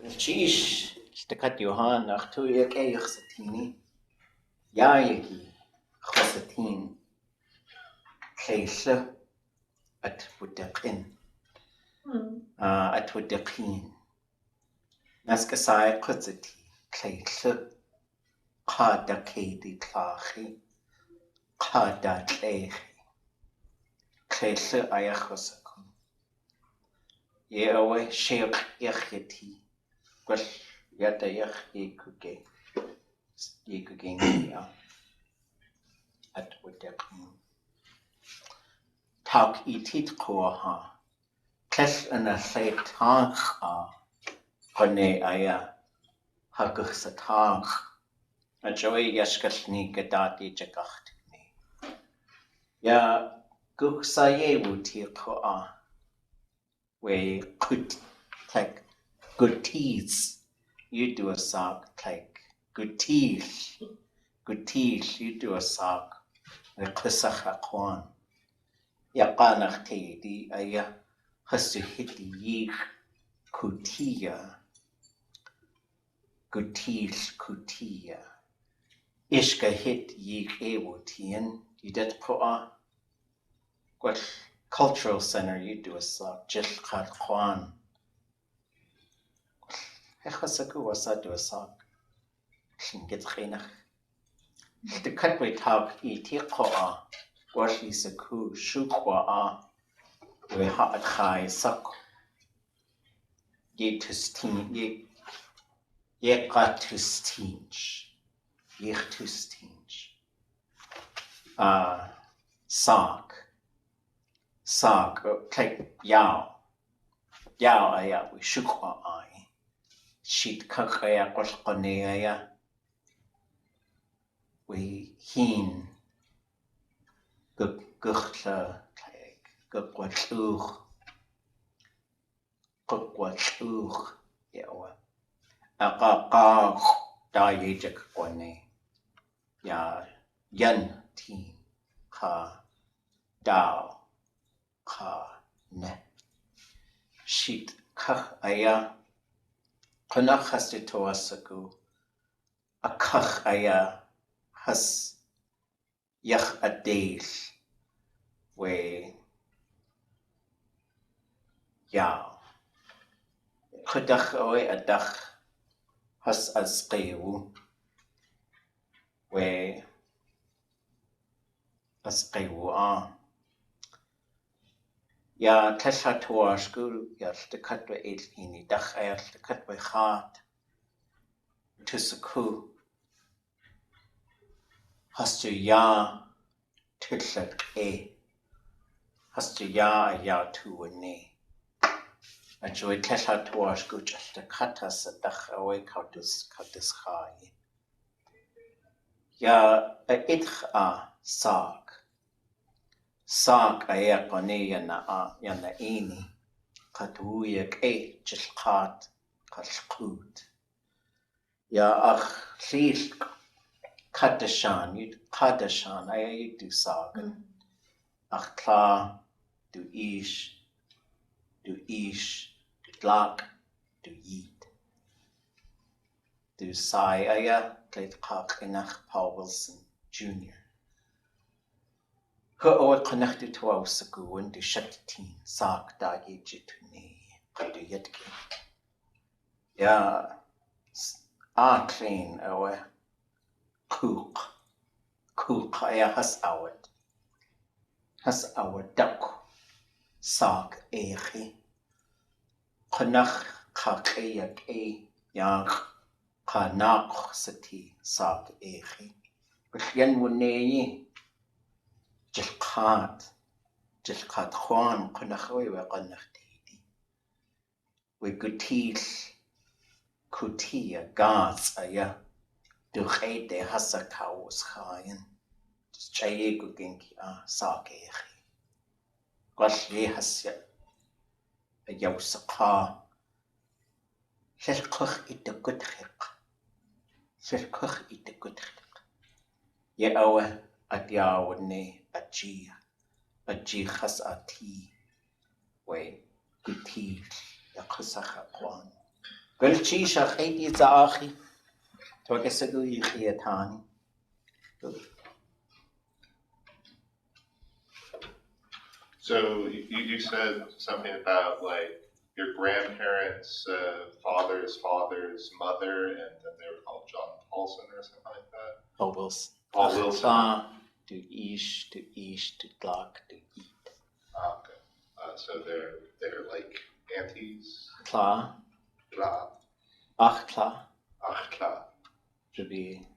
Sheesh, stakkat Johan, ach tu ik eich satini. Ja, jeki, chosatin. Kleisle, at wudekin. At wudekin. Naskasai chotsati, kleisle. Qada keidi tlachi. Qada tlechi. Kleisle ayachosakun. Ye awe sheik yacheti. Well, yata yach yekuge. Yekuge at wudekin. Taakw.eetít ḳuwaháa. Tles yna lle Táax'aa. Qone aya hagwch sa Táax'aa. A joy yashkallni gadati jagachtni. Ya gwch sa yewu ti ḳuwaháa. We good like good teeth. You do a sock like good teeth. Good teeth, you do a sock. We ḳusacha ḳwan. Ya qanach teidi aya hasu hiti yich kutia. Kutis kutia. Ishka hit yich ewutien. You did ḳuwaháa. What cultural center you do a sock. Jilchat ḳwan. Hechasaku wasa do a sock. Shingit chinach. The cutway Taakw.eetít ḳuwaháa. Washi saku ḳuwaháa. We haat chai sak. Ye tustin ye qatustinch. Ye tustinch. Sak. Sak like yao. Yao aya we ḳuwaháa. Shit kakaya qolqone aya. We Héen. Guchla Gugwatluch yawa. Aqaqaq da yejak qone. Ya yan teen ka dao ka ne. Shit kach aya. Qunach has to toasaku. A kach aya has yach adel. We yao. Khudach oe adach has asqewu. We asqewu Ya tesha tuashku ya taakw.eetít dach ayar taakw.eetít tusaku. Has to ya tilak Has to ya tu ne. A joy tesha tuashku just the katas a dach away kautus chai. Ya a itch sak. Sak aya qone yana ini. Qatuyak jilqat qalqut. Ya ach hlil kadashan you kadashan aya you do sagan. Ach tla do ish do tlak do yit. Do sai aya gleit qaq inach Paul Wilson Jr. Hu'oe connected to our sagu and do shaktin sak da yejituni qadu yetki. Ya clean awe cook aya has our duck sak echi. Qanach qaqayak yang qanaq sati sak echi. Bixyan wuneyi. Jilqat ḳwan qunakhoy we qanaqtidi. We gutil kutia gas aya. Duqayde hasakaus khayan. Chaye gugenki sakechi. Qashli hasya. Yawsaqa. Shirqukh itakuthiq. Shirqukh itakuthiq. Ye awe adyawne aji khas ati. We gutil ya khusaqa qwan. Gulchisha Kayaaní Zaachi. Togesagu Kayaaní. So you said something about like your grandparents' father's mother, and then they were called John Paulson or something like that. Paul Wilson. Paul Wilson. To taakw, to eat. Okay. So they're like aunties. Tla. Tla. Tla. To be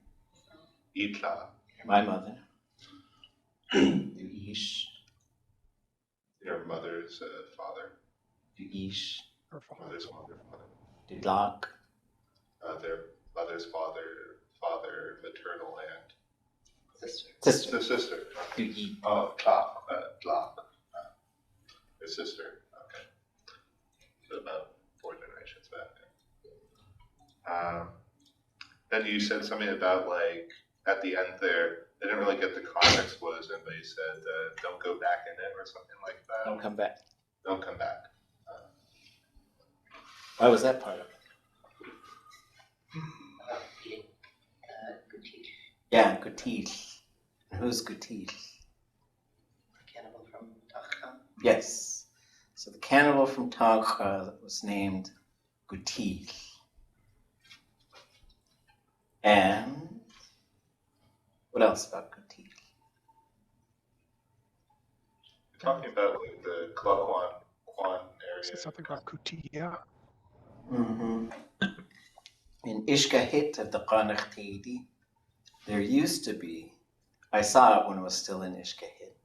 Itla. my mother. To ish. Your mother's father. To ish. Her mother's father. To taakw. Their mother's father, maternal aunt. Sister. Sister. To eat. Oh, taakw. Your sister. Okay. So about 4 generations back. Then you said something about like at the end there, they didn't really get the context was, and they said, don't go back in it or something like that. Don't come back. Don't come back. Why was that part of it? Yeah, ʼatutli. Who's ʼatutli? The cannibal from Táax'aa. Yes. So the cannibal from Táax'aa was named ʼatutli. And what else about ʼatutli? You're talking about like the ḵuwaháa area. Said something about ʼatutli. Mm-hmm. In Ishkahit of the ʼqanaq, there used to be, I saw it when it was still in Ishkahit,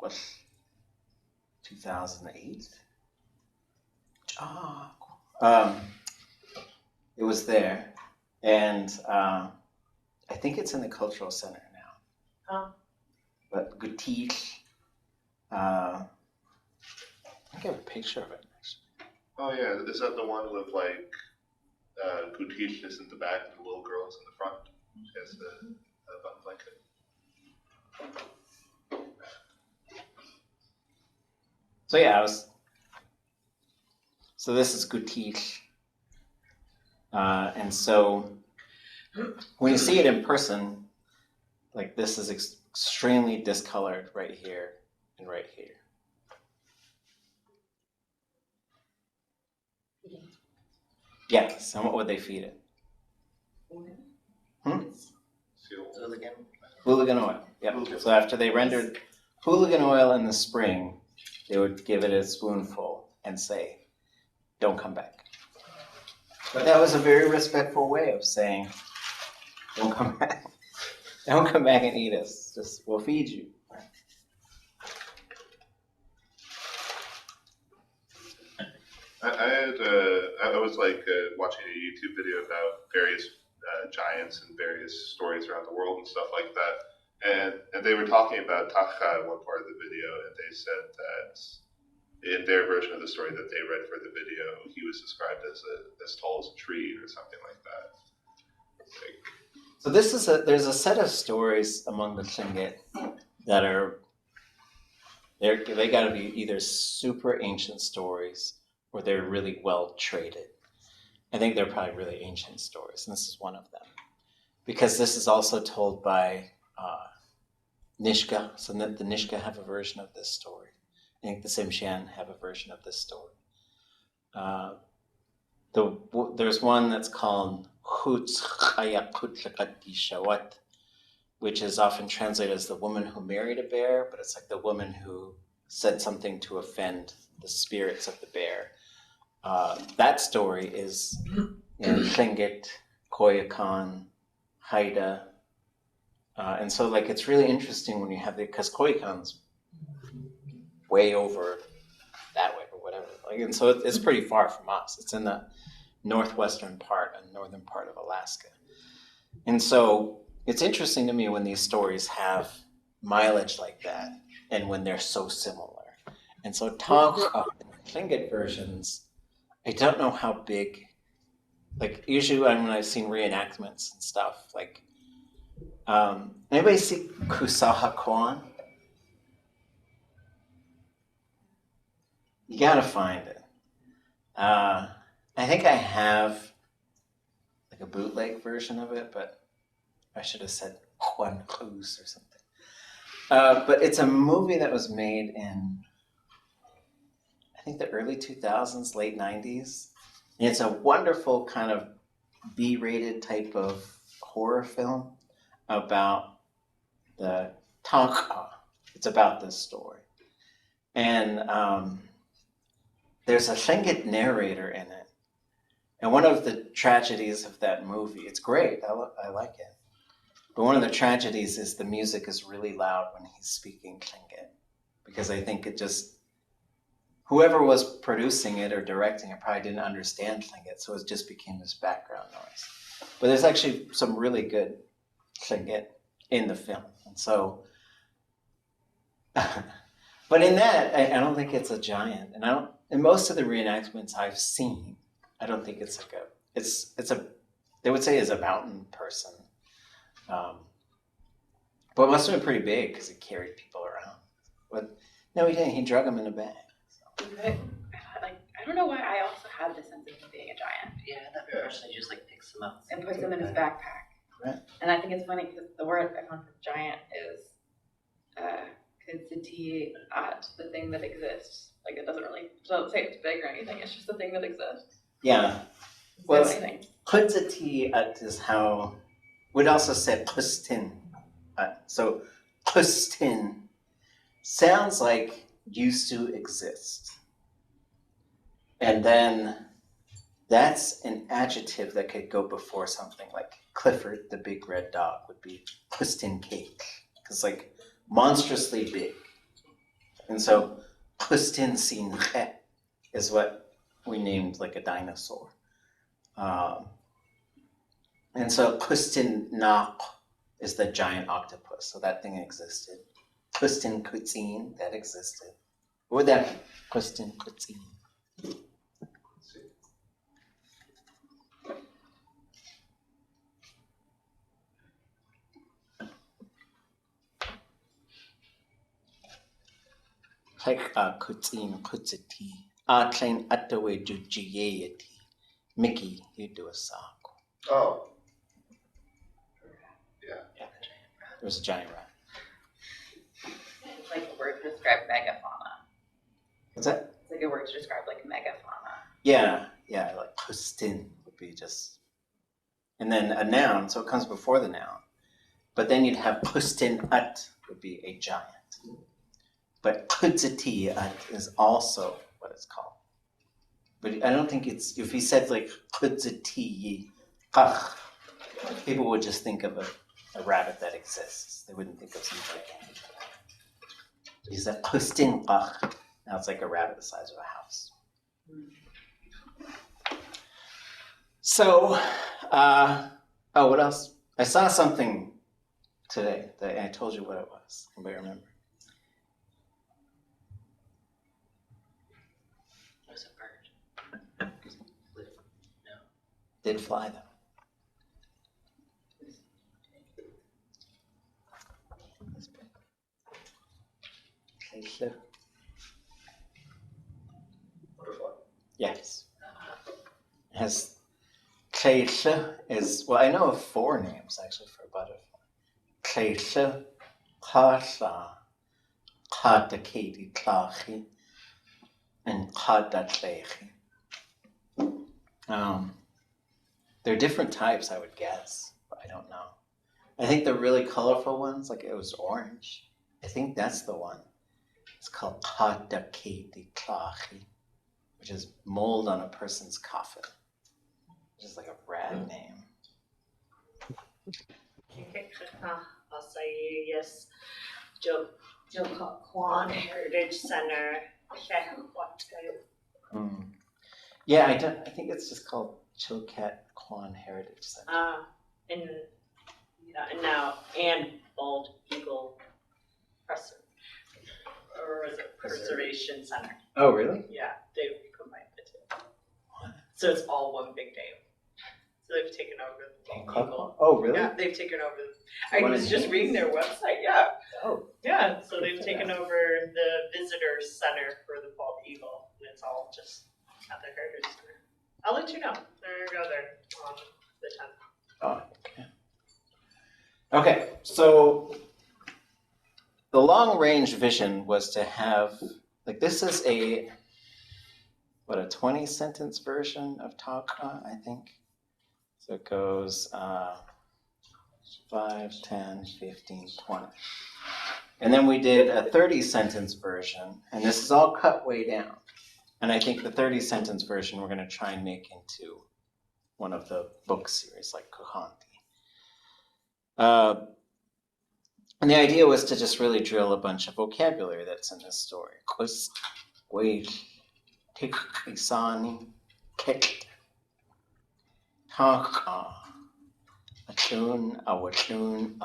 was 2008. It was there, and I think it's in the cultural center now. But ʼatutli, I have a picture of it. Oh yeah, is that the one with like ʼatutli is in the back and the little girl's in the front? She has a button blanket. So yeah, so this is ʼatutli. And so when you see it in person, like this is extremely discolored right here and right here. Yes, and what would they feed it? Hooligan oil. Yep. So after they rendered hooligan oil in the spring, they would give it a spoonful and say, "Don't come back." But that was a very respectful way of saying, "Don't come back. Don't come back and eat us. Just we'll feed you." I was like watching a YouTube video about various giants and various stories around the world and stuff like that, and they were talking about Táax'aa in one part of the video, and they said that in their version of the story that they read for the video, he was described as tall as a tree or something like that. So there's a set of stories among the Tlingit that they got to be either super ancient stories or they're really well traded. I think they're probably really ancient stories, and this is one of them. Because this is also told by Nishka, so the Nishka have a version of this story. I think the Tsimshian have a version of this story. There's one that's called ʼatutli.átk, which is often translated as the woman who married a bear, but it's like the woman who said something to offend the spirits of the bear. That story is in Tlingit, Koyukon, Haida. And so like it's really interesting when you have because Koyukon's way over that way or whatever. Like, and so it's pretty far from us. It's in the northwestern part and northern part of Alaska. And so it's interesting to me when these stories have mileage like that and when they're so similar. And so Táax'aa in the Tlingit versions, I don't know how big, like usually when I've seen reenactments and stuff, like, anybody see ʼkusaháa? You gotta find it. I think I have like a bootleg version of it, but I should have said Juan Cruz or something. But it's a movie that was made in, I think, the early 2000s, late 90s. And it's a wonderful kind of B-rated type of horror film about the Taakw.eetít. It's about this story. And there's a Tlingit narrator in it. And one of the tragedies of that movie, it's great, I like it. But one of the tragedies is the music is really loud when he's speaking Tlingit. Because I think it just, whoever was producing it or directing it probably didn't understand Tlingit, so it just became this background noise. But there's actually some really good Tlingit in the film. And so, but in that, I don't think it's a giant. And in most of the reenactments I've seen, I don't think it's like they would say is a mountain person. But it must have been pretty big because he carried people around. But no, he didn't. He drug them in a bag. So. I don't know why I also had the sense of him being a giant. Yeah, that person just like picks them up and puts them in his backpack. Right. And I think it's funny because the word I found for giant is ʼatutli.átk, the thing that exists. Like it doesn't say it's big or anything. It's just the thing that exists. Yeah. Well, ʼatutli.átk is how we'd also say kustin. So kustin sounds like used to exist. And then that's an adjective that could go before something like Clifford the big red dog would be kustin cake. Because like monstrously big. And so kustin sin is what we named like a dinosaur. And so kustin is the giant octopus. So that thing existed. Kustin kutzin, that existed. What would that be? Kustin kutzin. Like kutzin kutziti. Klein atawe jujiyeeti. Mickey, you do a sock. Oh. There was a giant rat. It's like a word to describe megafauna. What's that? It's like a word to describe like megafauna. Yeah, like kustin would be just, and then a noun, so it comes before the noun. But then you'd have kustin.át would be a giant. But ʼatutli.átk is also what it's called. But I don't think it's, if he said like ʼatutli.átk, people would just think of a rabbit that exists. They wouldn't think of some gigantic rabbit. He said kustin.átk, now it's like a rabbit the size of a house. So, what else? I saw something today that I told you what it was. Anybody remember? It was a bird. No. Did fly though. Butterfly. Yes. Has is, well, I know of 4 names actually for a butterfly. ḵuwaháa, ʼatutli.átk, and ʼatutli.átk. There are different types, I would guess, but I don't know. I think the really colorful ones, like it was orange. I think that's the one. It's called taakw.eetít, which is mold on a person's coffin. Which is like a rad name. Yes, Ḥuwaháa Heritage Center. Yeah, I think it's just called Ḥuwaháa Heritage Center. And now Bald Eagle Preservation Center. Oh, really? Yeah, they've combined the two. So it's all one big name. So they've taken over the Bald Eagle. Oh, really? Yeah, they've taken over. I was just reading their website. Yeah. Oh. Yeah. So they've taken over the visitor center for the Bald Eagle, and it's all just at the Heritage Center. I'll let you know. They're gonna go there on the 10th. Oh, okay. Okay, so the long-range vision was to have, like, this is a 20-sentence version of taakw', I think. So it goes 5, 10, 15, 20. And then we did a 30-sentence version, and this is all cut way down. And I think the 30-sentence version we're going to try and make into one of the book series, like ʼquwaháa. And the idea was to just really drill a bunch of vocabulary that's in this story. Wooch, Kayaaní, Táax'aa, ʼatutli,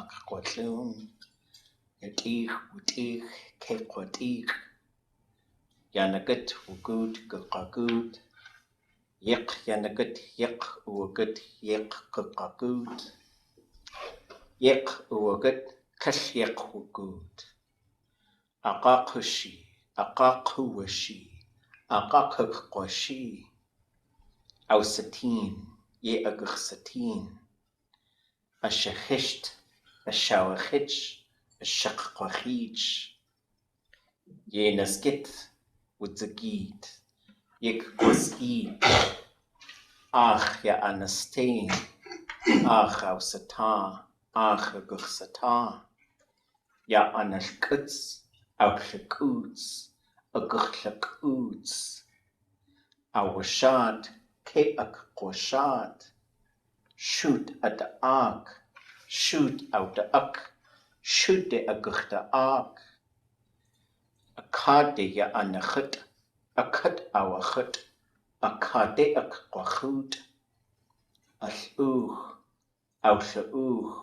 taakw.eetít, Yanagut, Wooch, ḵuwaháa, Yanagut, Wooch, ḵuwaháa, Wooch, Wooch, aqaqhushi, aqaqhuwashi, ausatin, agursatin, ashakhisht, ashawachich, ashaqquachich, naskit, wudzagit, quaskit, anastain, ausata, agursata, analkuts, auklakuts, agurklakuts, awashad, akquashad, shoot at the ark, shoot out the uck, shoot the agurta ark, akade anachut, akut awachut, akade akquachut, as'uch, ausha'uch,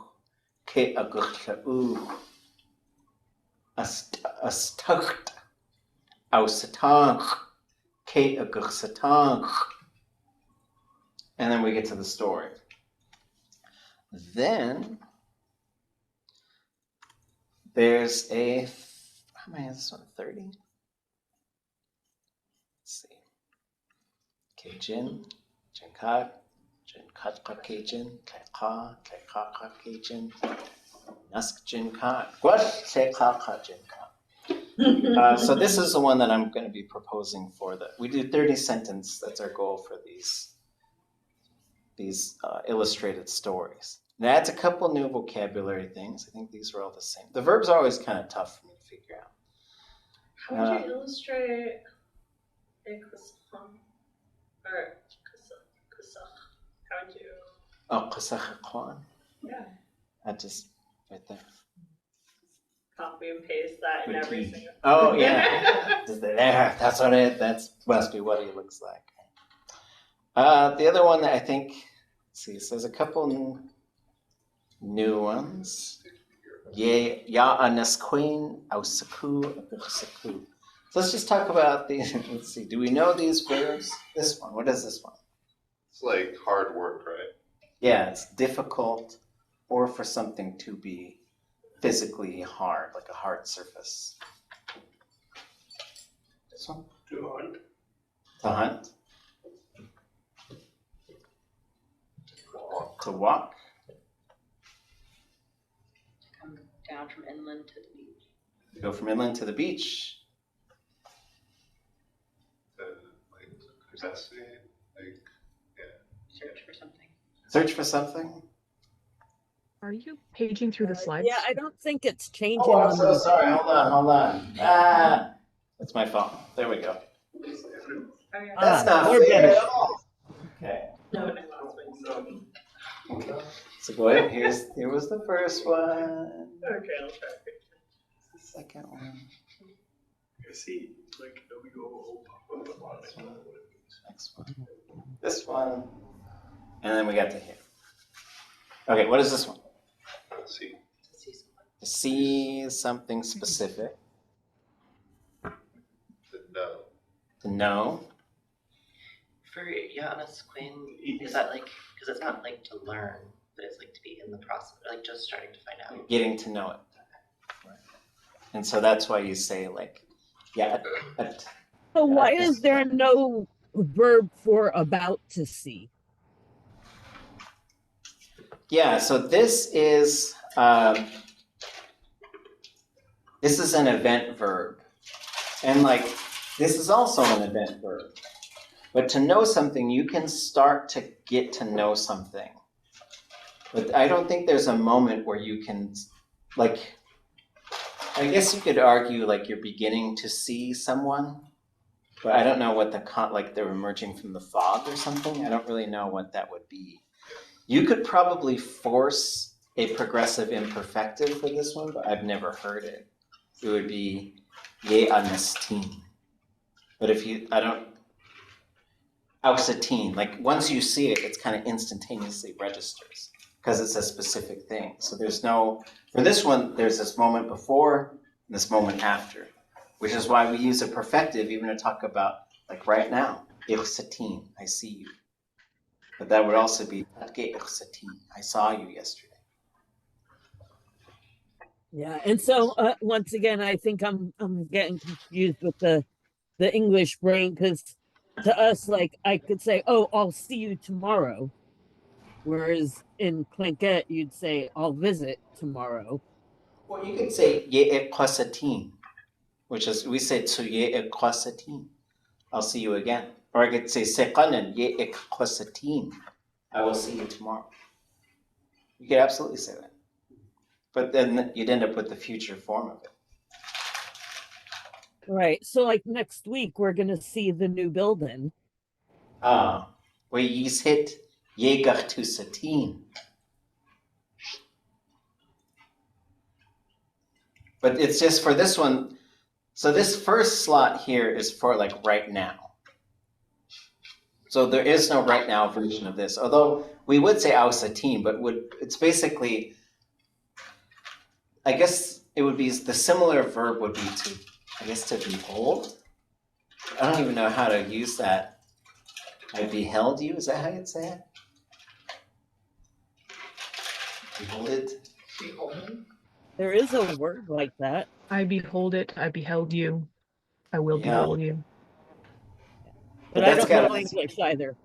agurtla'uch, astacht, ausatach, agursatach. And then we get to the story. Then there's how many is this one? 30? Let's see. Kajin, Jinkat, Jinkatqa Kajin, Tlayqa Kajin, Nask Jinkat, Gwash Tlayqa Jinkat. So this is the one that I'm going to be proposing for we do 30 sentence. That's our goal for these illustrated stories. It adds a couple new vocabulary things. I think these are all the same. The verbs are always kind of tough for me to figure out. How would you illustrate a ḳuwaháa or kusach? How would you? Oh, ḳuwaháa. Yeah. I just right there. Copy and paste that in every single. Oh yeah, there. That's what must be what he looks like. The other one that I think, let's see, so there's a couple new ones. Anasqueen, ausaku, agursaku. So let's just talk about these. Let's see, do we know these verbs? This one, what is this one? It's like hard work, right? Yeah, it's difficult or for something to be physically hard, like a hard surface. This one? To hunt. To hunt. To walk. Come down from inland to the beach. Go from inland to the beach. Like investigate, like Search for something. Search for something. Are you paging through the slides? Yeah, I don't think it's changing. Oh, I'm on so the- sorry. Hold on. That's my phone. There we go. Oh, yeah. That's not we're fair better. at all. Okay. No, no, last one. So go ahead. Here was the first one. Okay, I'll try. The second one. See, like we go Next one. This one. And then we got to here. Okay, what is this one? let's see. To see someone. To see something specific. To know. To know. For Anasqueen, is that like, because it's not like to learn, but it's like to be in the process, like just starting to find out. Getting to know it. And so that's why you say like, So why is there no verb for about to see. Yeah, so this is an event verb. And like, this is also an event verb. But to know something, you can start to get to know something. But I don't think there's a moment where you can, like, I guess you could argue like you're beginning to see someone, but I don't know what like they're emerging from the fog or something. I don't really know what that would be. You could probably force a progressive imperfective for this one, but I've never heard it. It would be ye anestin. But if you, auxatine, like once you see it, it's kind of instantaneously registers because it's a specific thing. So there's no, for this one, there's this moment before and this moment after, which is why we use a perfective even to talk about like right now, auxatine, I see you. But that would also be I saw you yesterday. Yeah, and so once again, I think I'm getting confused with the English brain, because to us, like I could say, "Oh, I'll see you tomorrow," whereas in Tlingit you'd say, "I'll visit tomorrow." Well, you could say ye ekwasatin, which is we say to ye ekwasatin, I'll see you again. Or I could say sekanen ye ekwasatin, I will see you tomorrow. You could absolutely say that. But then you'd end up with the future form of it. Right. So like next week we're gonna see the new building. Where you hit ye gachtusatin. But it's just for this one. So this first slot here is for like right now. So there is no right now version of this. Although we would say ausatin, but it's basically, I guess it would be, the similar verb would be to, I guess, to behold. I don't even know how to use that. I beheld you, is that how you'd say it? Behold it? There is a word like that. I behold it, I beheld you, I will behold you. But I don't know English either.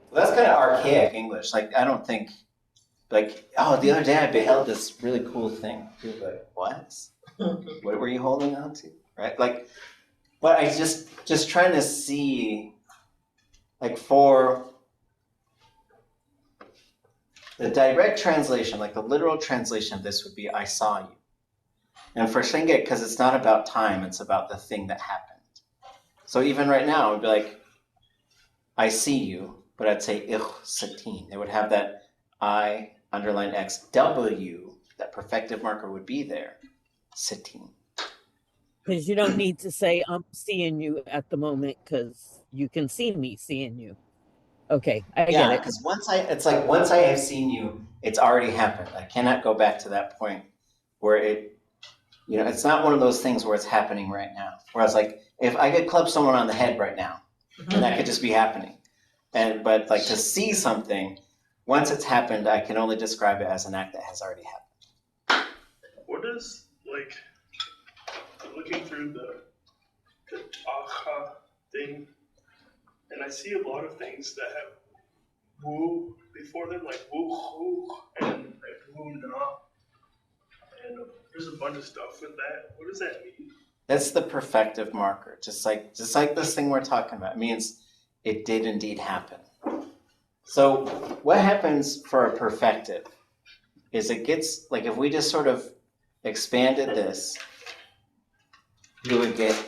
Well, that's kind of archaic English. Like, I don't think, like, oh, the other day I beheld this really cool thing. People are like, what? What were you holding on to? Right? Like, but I just trying to see, like, for the direct translation, like the literal translation of this would be, I saw you. And for Tlingit, because it's not about time, it's about the thing that happened. So even right now, it would be like, I see you, but I'd say ich satin. They would have that I underline X W, that perfective marker would be there, satin. Because you don't need to say I'm seeing you at the moment, because you can see me seeing you. Okay, I get it. Because once I have seen you, it's already happened. I cannot go back to that point where it, it's not one of those things where it's happening right now. Whereas like, if I could club someone on the head right now, and that could just be happening. But like to see something, once it's happened, I can only describe it as an act that has already happened. What is, like, looking through the taakw thing, and I see a lot of things that have woo before them, like woo and like woo na, and there's a bunch of stuff with that. What does that mean? That's the perfective marker, just like this thing we're talking about. It means it did indeed happen. So what happens for a perfective is it gets, like if we just sort of expanded this, you would get,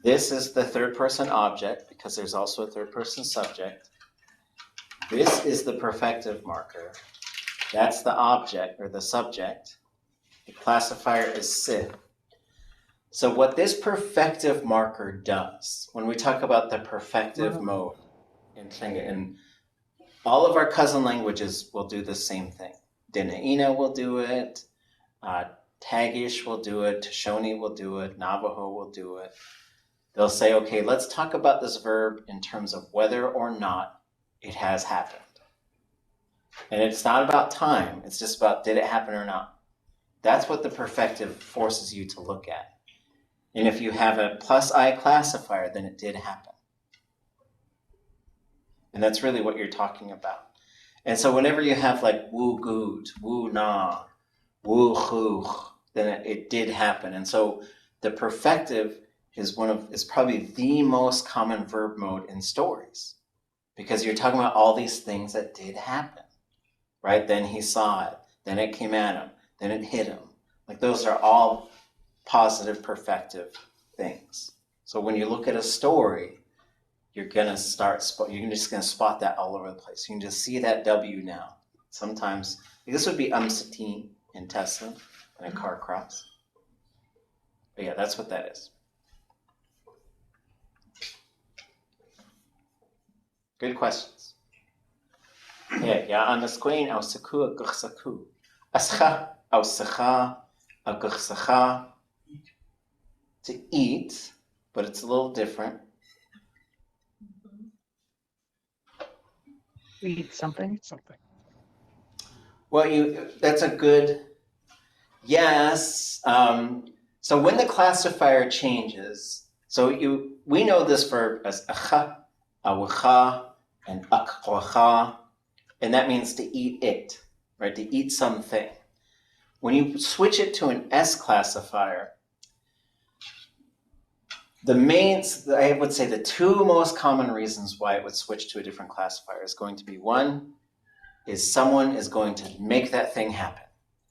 this is the third person object because there's also a third person subject. This is the perfective marker. That's the object or the subject. The classifier is sif. So what this perfective marker does, when we talk about the perfective mode in Tlingit, and all of our cousin languages will do the same thing. Dena'ina will do it, Tagish will do it, Shoshone will do it, Navajo will do it. They'll say, okay, let's talk about this verb in terms of whether or not it has happened. And it's not about time, it's just about did it happen or not. That's what the perfective forces you to look at. And if you have a plus I classifier, then it did happen. And that's really what you're talking about. And so whenever you have like woo good, woo na, woo ḥuch, then it did happen. And so the perfective is probably the most common verb mode in stories, because you're talking about all these things that did happen, right? Then he saw it, then it came at him, then it hit him. Like those are all positive perfective things. So when you look at a story, you're just gonna spot that all over the place. You can just see that W now. Sometimes this would be sateen in Tesla in a car cross. But yeah, that's what that is. Good questions. Yeah, on the screen, au saku, a guchsaku. Ascha, au sacha, a guchsacha. To eat, but it's a little different. Eat something. Well, that's a good, yes. So when the classifier changes, we know this verb as acha, awacha, and aqwaháa, and that means to eat it, right? To eat something. When you switch it to an S classifier, I would say the two most common reasons why it would switch to a different classifier is going to be, one is someone is going to make that thing happen.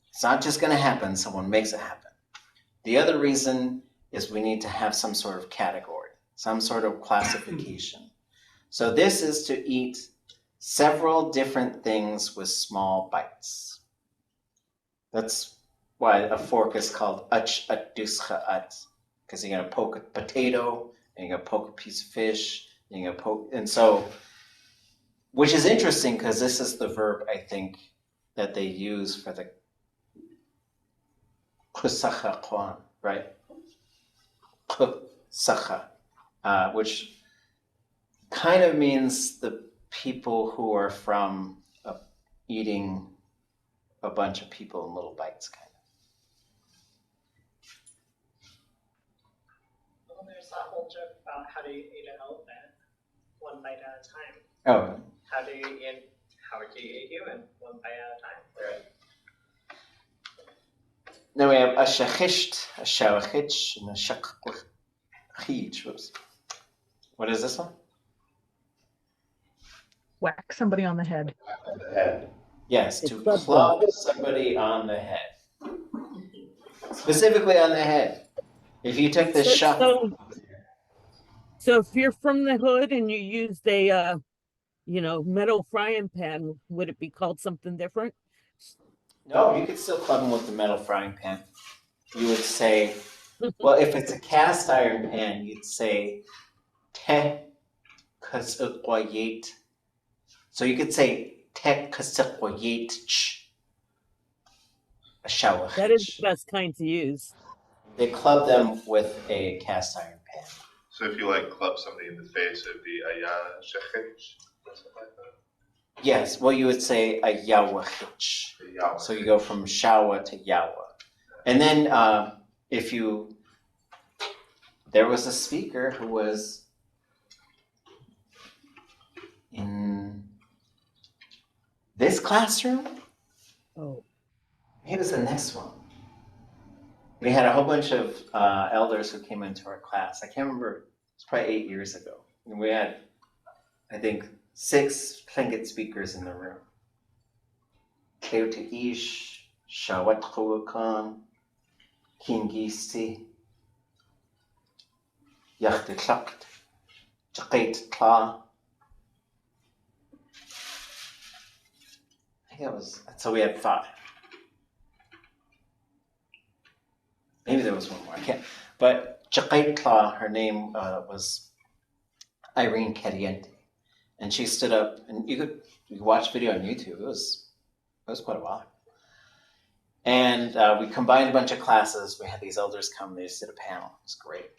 It's not just going to happen, someone makes it happen. The other reason is we need to have some sort of category, some sort of classification. So this is to eat several different things with small bites. That's why a fork is called ʼatutli.átk, because you're going to poke a potato, and you're going to poke a piece of fish, and you're going to poke, and so, which is interesting because this is the verb, I think, that they use for the ḳuwaháa, right? ḳuwaháa, which kind of means the people who are from eating a bunch of people in little bites, kind of. Well, there's that whole joke about how do you eat an elephant? One bite at a time. Oh. How do you eat a human? One bite at a time. Right. Now we have a shachisht, a shawachich, and a shakchich. Whoops. What is this one? Whack somebody on the head. The head. Yes, to club somebody on the head. Specifically on the head. If you took the shot. So if you're from the hood and you used a metal frying pan, would it be called something different? No, you could still club them with the metal frying pan. You would say, well, if it's a cast iron pan, you'd say taakw.eetít. So you could say taakw.eetít. A shower. That is the best kind to use. They club them with a cast iron pan. So if you club somebody in the face, it would be shachich or something like that? Yes, well, you would say a yawachich. So you go from shawa to yawa. And then there was a speaker who was in this classroom. Oh. He was the next one. We had a whole bunch of elders who came into our class. I can't remember, it's probably 8 years ago. And we had, I think, 6 Tlingit speakers in the room. Kayaaní, Shawat Ḥuwaháa, Kingisi, Yachtitlakt, Jaqait. I think it was, so we had 5. Maybe there was one more, I can't. But Jaqait, her name was Irene Kayaaní. And she stood up, and you could watch video on YouTube. It was quite a while. And we combined a bunch of classes. We had these elders come. They just did a panel. It was great.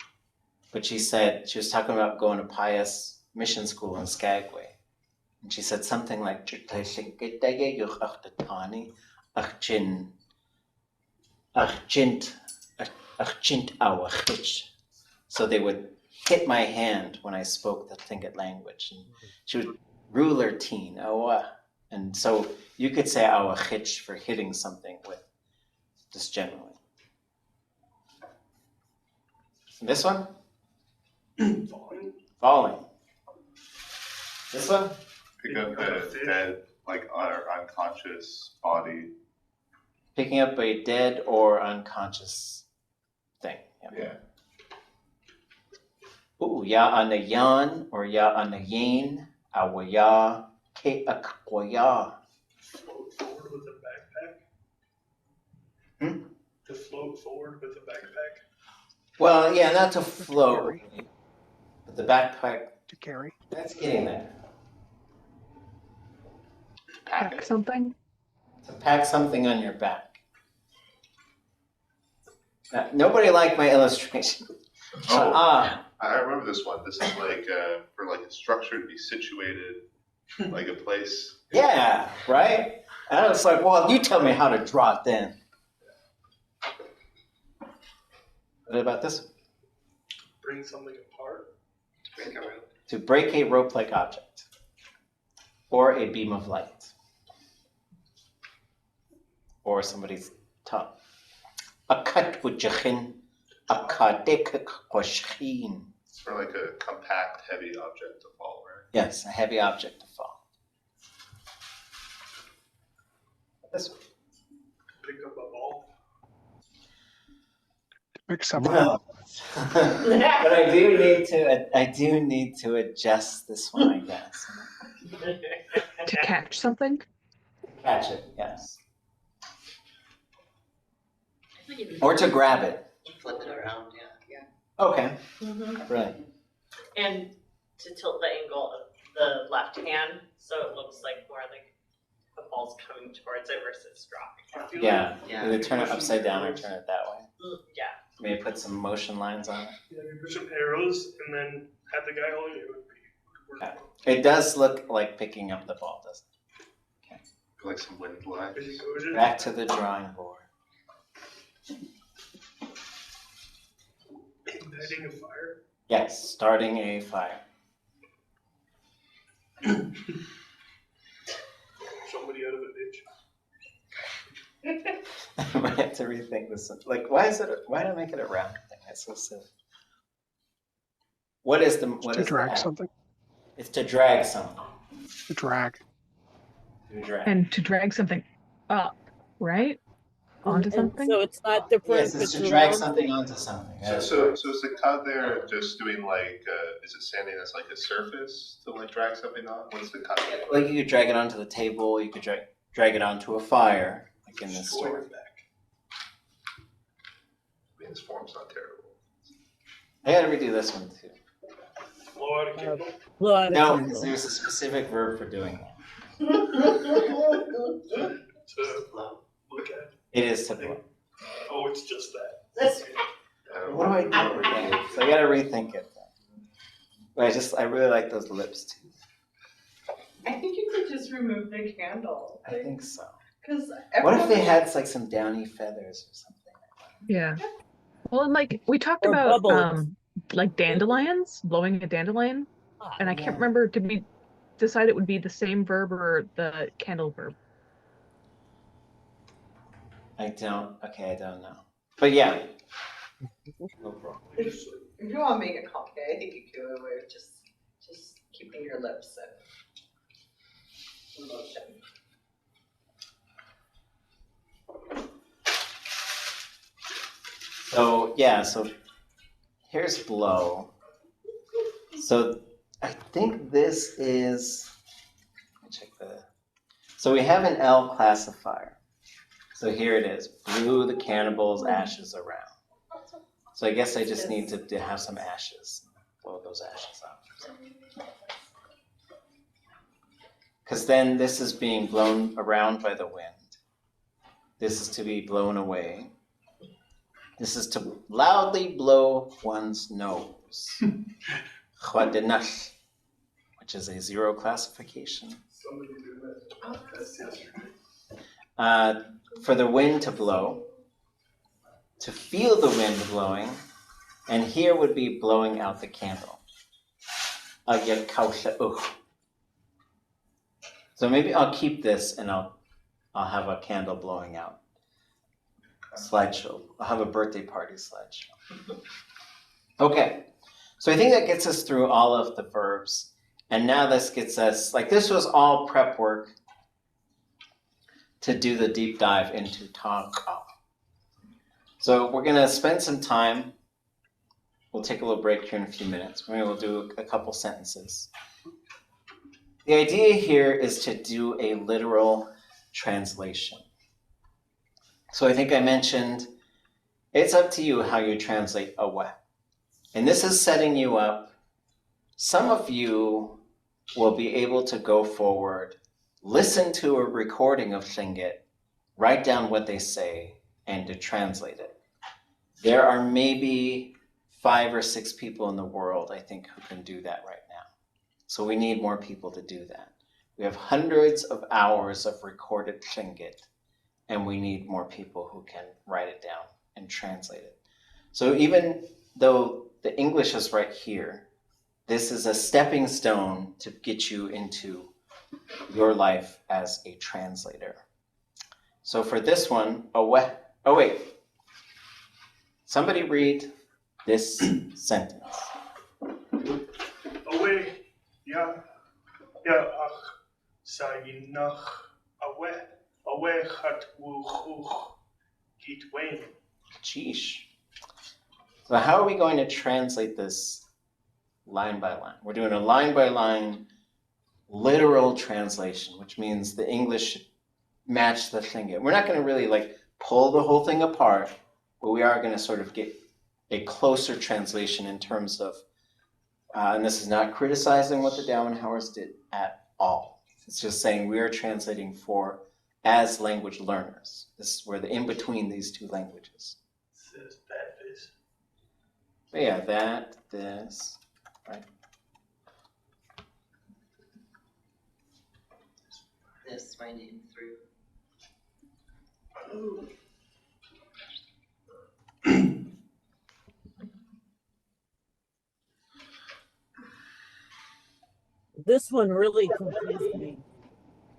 But she was talking about going to Pius Mission School in Skagway. And she said something like, so they would hit my hand when I spoke the Tlingit language. And she would ruler teen, and so you could say awa chich for hitting something with, just generally. This one? Falling. This one? Pick up a dead, like, or unconscious body. Picking up a dead or unconscious thing. Yeah. Ooh, ya anayan or ya anayin, awaya ke ḳuwaháa. Float forward with a backpack. Hmm? To float forward with a backpack. Well, yeah, not to float, but the backpack, To carry. that's getting there. Pack something. To pack something on your back. Nobody liked my illustration. Oh, Ah, I remember this one. This is like for like a structure to be situated, like a place. yeah, right? And I was like, well, you tell me how to draw it then. What about this one? Bring something apart. Break a rope. To break a rope-like object or a beam of light or somebody's tongue. Ātutli.átk. It's for like a compact, heavy object to fall, right? Yes, a heavy object to fall. This one. Pick up a ball. Pick someone No. up. But I do need to adjust this one, I guess. To catch something. Catch it, yes. I think you Or to grab it. flip it around, yeah. Okay, Mm-hmm. brilliant. And to tilt the angle of the left hand so it looks like more like the ball's coming towards it versus dropping. I feel Yeah, Yeah. either turn it upside down or turn it that way. Yeah. Maybe put some motion lines on it. Yeah, you put some arrows and then have the guy holding it. It would be. Okay. It does look like picking up the ball, doesn't Like some wind lines. As you go it? Back to the drawing board. igniting a fire. Yes, starting a fire. Somebody out of a ditch. I might have to rethink this. Like, why did I make it a round thing? That's so silly. What is the To drag something. It's to drag something. To drag. To drag. And to drag something up, right? Onto And something? so it's not different. Yes, it's if to it's drag round. something onto something. So is the cut there just doing like, is it standing as like a surface to like drag something on? What's the cut? Like you could drag it onto the table. You could drag it onto a fire, like in this story. I mean, this form's not terrible. I gotta redo this one too. Blow out a candle. Blow out a No, candle. because there's a specific verb for doing that. To Flow. look at. It is to blow. Oh, it's just that. That's I don't What do I do again? So I gotta rethink it. But I really like those lips too. I think you could just remove the candle. I think so. Because What if they had like some downy feathers or something? Yeah. Well, and like we talked Or about bubbles. like dandelions, blowing a dandelion, and I can't remember, did we decide it would be the same verb or the candle verb? I don't know. But yeah. No problem. if you want to make it complicated, I think you could go away with just keeping your lips in motion. So yeah, so here's blow. So I think this is, let me check the, so we have an L classifier. So here it is, blew the cannibals' ashes around. So I guess I just need to have some ashes, blow those ashes out. Because then this is being blown around by the wind. This is to be blown away. This is to loudly blow one's nose. xuwaháa, which is a 0 classification. Somebody do that. That's yesterday. For the wind to blow, to feel the wind blowing, and here would be blowing out the candle. So maybe I'll keep this and I'll have a candle blowing out slideshow. I'll have a birthday party slideshow. Okay, so I think that gets us through all of the verbs. And now this gets us, like this was all prep work to do the deep dive into taakw. So we're gonna spend some time. We'll take a little break here in a few minutes. Maybe we'll do a couple sentences. The idea here is to do a literal translation. So I think I mentioned, it's up to you how you translate awe. And this is setting you up. Some of you will be able to go forward, listen to a recording of Tlingit, write down what they say, and to translate it. There are maybe 5 or 6 people in the world, I think, who can do that right now. So we need more people to do that. We have hundreds of hours of recorded Tlingit, and we need more people who can write it down and translate it. So even though the English is right here, this is a stepping stone to get you into your life as a translator. So for this one, oh wait, somebody read this sentence. Away, ya ach, sayinach, away hat Wooch, eat Wayne. Sheesh. So how are we going to translate this line by line? We're doing a line by line literal translation, which means the English should match the Tlingit. We're not going to really like pull the whole thing apart, but we are going to sort of get a closer translation in terms of, and this is not criticizing what the Dawenhauers did at all. It's just saying we are translating for as language learners. This is where the in between these two languages. Says that is. But yeah, that, this, right? This winding through. Oh. This one really confused me.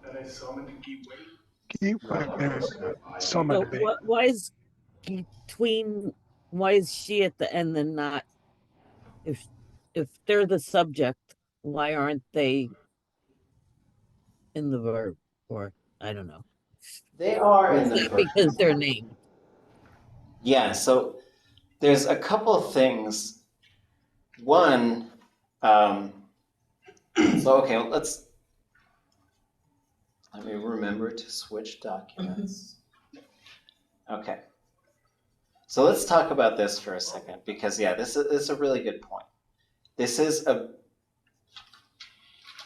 And I summoned Geet Wayne. Some So of it. why is between? Why is she at the end and not? If they're the subject, why aren't they in the verb? Or I don't know. They are in Is the that verb. because they're named? Yeah, so there's a couple of things. One, so okay, let me remember to switch documents. Okay, so let's talk about this for a second, because yeah, this is a really good point. This is a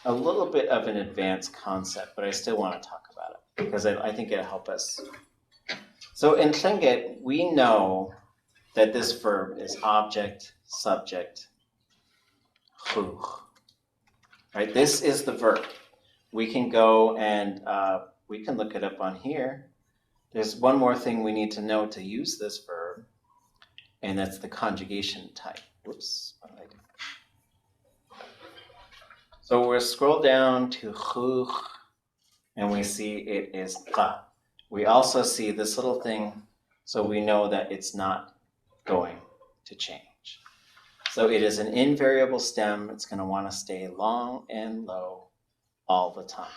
little bit of an advanced concept, but I still want to talk about it, because I think it'll help us. So in Tlingit, we know that this verb is object, subject, ḵuwaháa, right? This is the verb. We can go and we can look it up on here. There's one more thing we need to know to use this verb, and that's the conjugation type. Whoops, what did I do? So we'll scroll down to ḵuwaháa, and we see it is qa. We also see this little thing, so we know that it's not going to change. So it is an invariable stem. It's going to want to stay long and low all the time.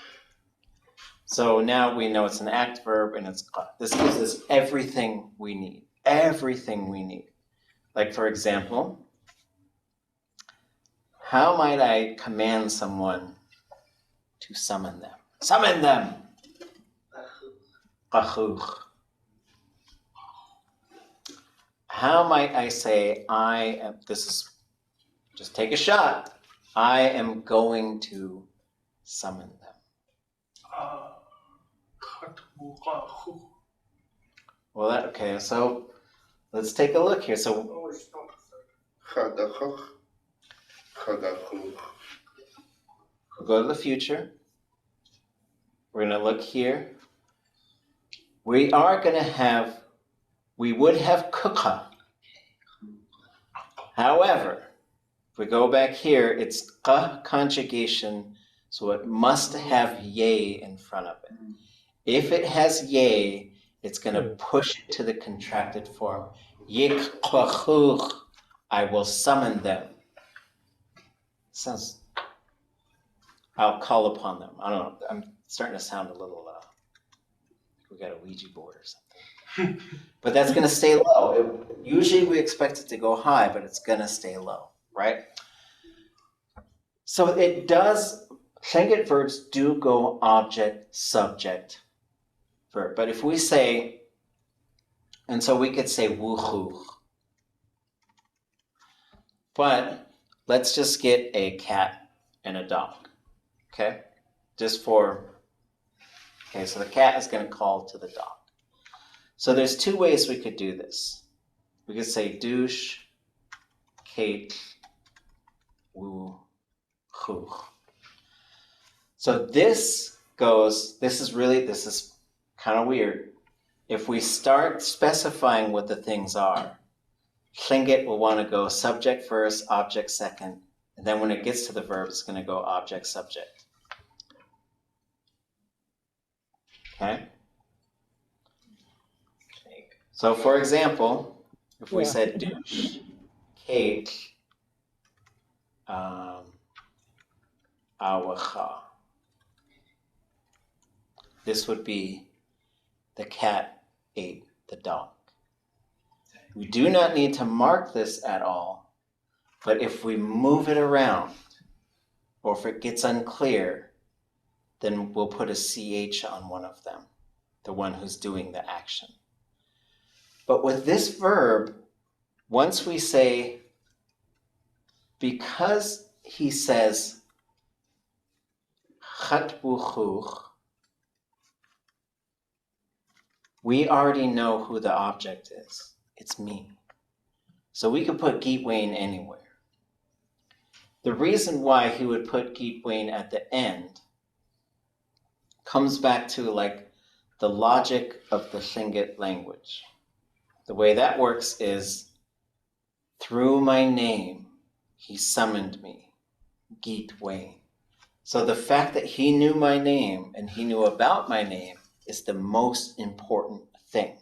So now we know it's an act verb and it's qa. This gives us everything we need. Everything we need. Like for example, how might I command someone to summon them? Summon them! ʼatutli.átk. How might I say I am, this is, just take a shot. I am going to summon them. Well, okay, so let's take a look here. So, we'll go to the future. We're going to look here. We are going to have, we would have ḳuwaháa. However, if we go back here, it's qa conjugation So it must have ye in front of it. If it has ye, it's going to push it to the contracted form. ʼquwaháa, I will summon them. Sounds, I'll call upon them. I don't know. I'm starting to sound a little, we got a Ouija board or something. But that's going to stay low. Usually we expect it to go high, but it's going to stay low, right? So it does, tlingit verbs do go object, subject, verb. But if we say, and so we could say wooch, but let's just get a cat and a dog, okay? Just for, okay, so the cat is going to call to the dog. So there's two ways we could do this. We could say douche, Kate, woo, who. So this goes, this is kind of weird. If we start specifying what the things are, tlingit will want to go subject first, object second, and then when it gets to the verb, it's going to go object, subject. Okay? So for example, if we said douche, Kate, ḵuwaháa, this would be the cat ate the dog. We do not need to mark this at all, but if we move it around, or if it gets unclear, then we'll put a CH on one of them, the one who's doing the action. But with this verb, once we say, because he says, chatbuchuch, we already know who the object is. It's me. So we could put Geetwain anywhere. The reason why he would put Geetwain at the end comes back to like the logic of the Tlingit language. The way that works is, through my name, he summoned me, Geetwain. So the fact that he knew my name and he knew about my name is the most important thing.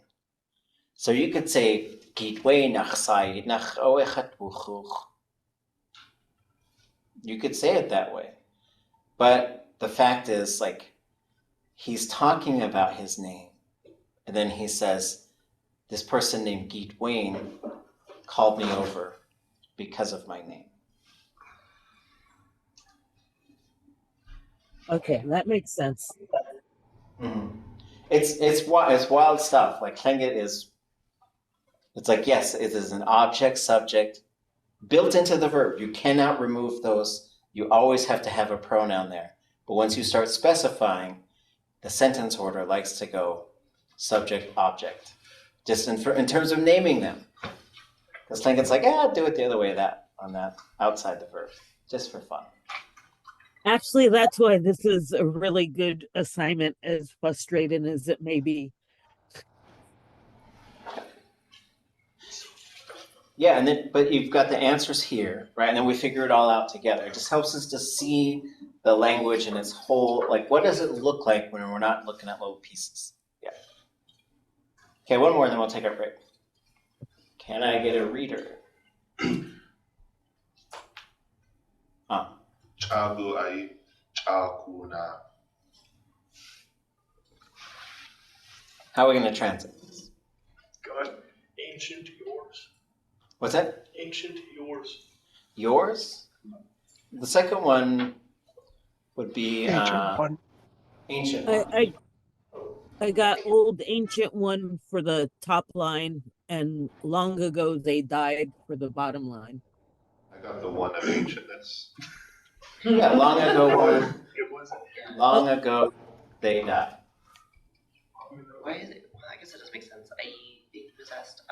So you could say, Geetwain nachsai nach oechat buchuch. You could say it that way. But the fact is, like, he's talking about his name. And then he says, this person named Geetwain called me over because of my name. Okay, that makes sense. Mm-hmm. It's wild stuff. Like Tlingit is, it's like, yes, it is an object, subject, built into the verb. You cannot remove those. You always have to have a pronoun there. But once you start specifying, the sentence order likes to go subject, object. Just in terms of naming them. Because Tlingit's like, do it the other way on that, outside the verb, just for fun. Actually, that's why this is a really good assignment, as frustrating as it may be. Yeah, and then, but you've got the answers here, right? And then we figure it all out together. It just helps us to see the language in its whole, like, what does it look like when we're not looking at little pieces? Yeah. Okay, one more, and then we'll take our break. Can I get a reader? Chabu'ai, chakuna. How are we going to translate this? God, ancient yours. What's that? Ancient yours. Yours? The second one would be Ancient one. ancient one. I got old ancient one for the top line, and long ago they died for the bottom line. I got the one of ancientness. Yeah, long ago one. It wasn't. Long ago they died. Why is it? Well, I guess it does make sense. Being possessed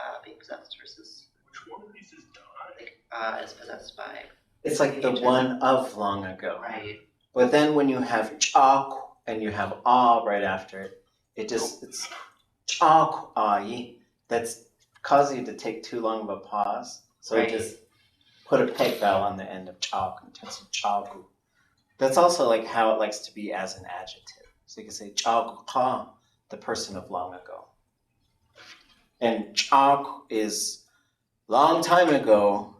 versus Which one of these is dying? like is possessed by. It's like the one of long ago. Right. But then when you have taakw and you have right after it, it's taakw.eetít. That's causing you to take too long of a pause. So Right. just put a peg vowel on the end of chalk and turns to chalku. That's also like how it likes to be as an adjective. So you can say ʼatutli.átk, the person of long ago. And ʼatutli is long time ago,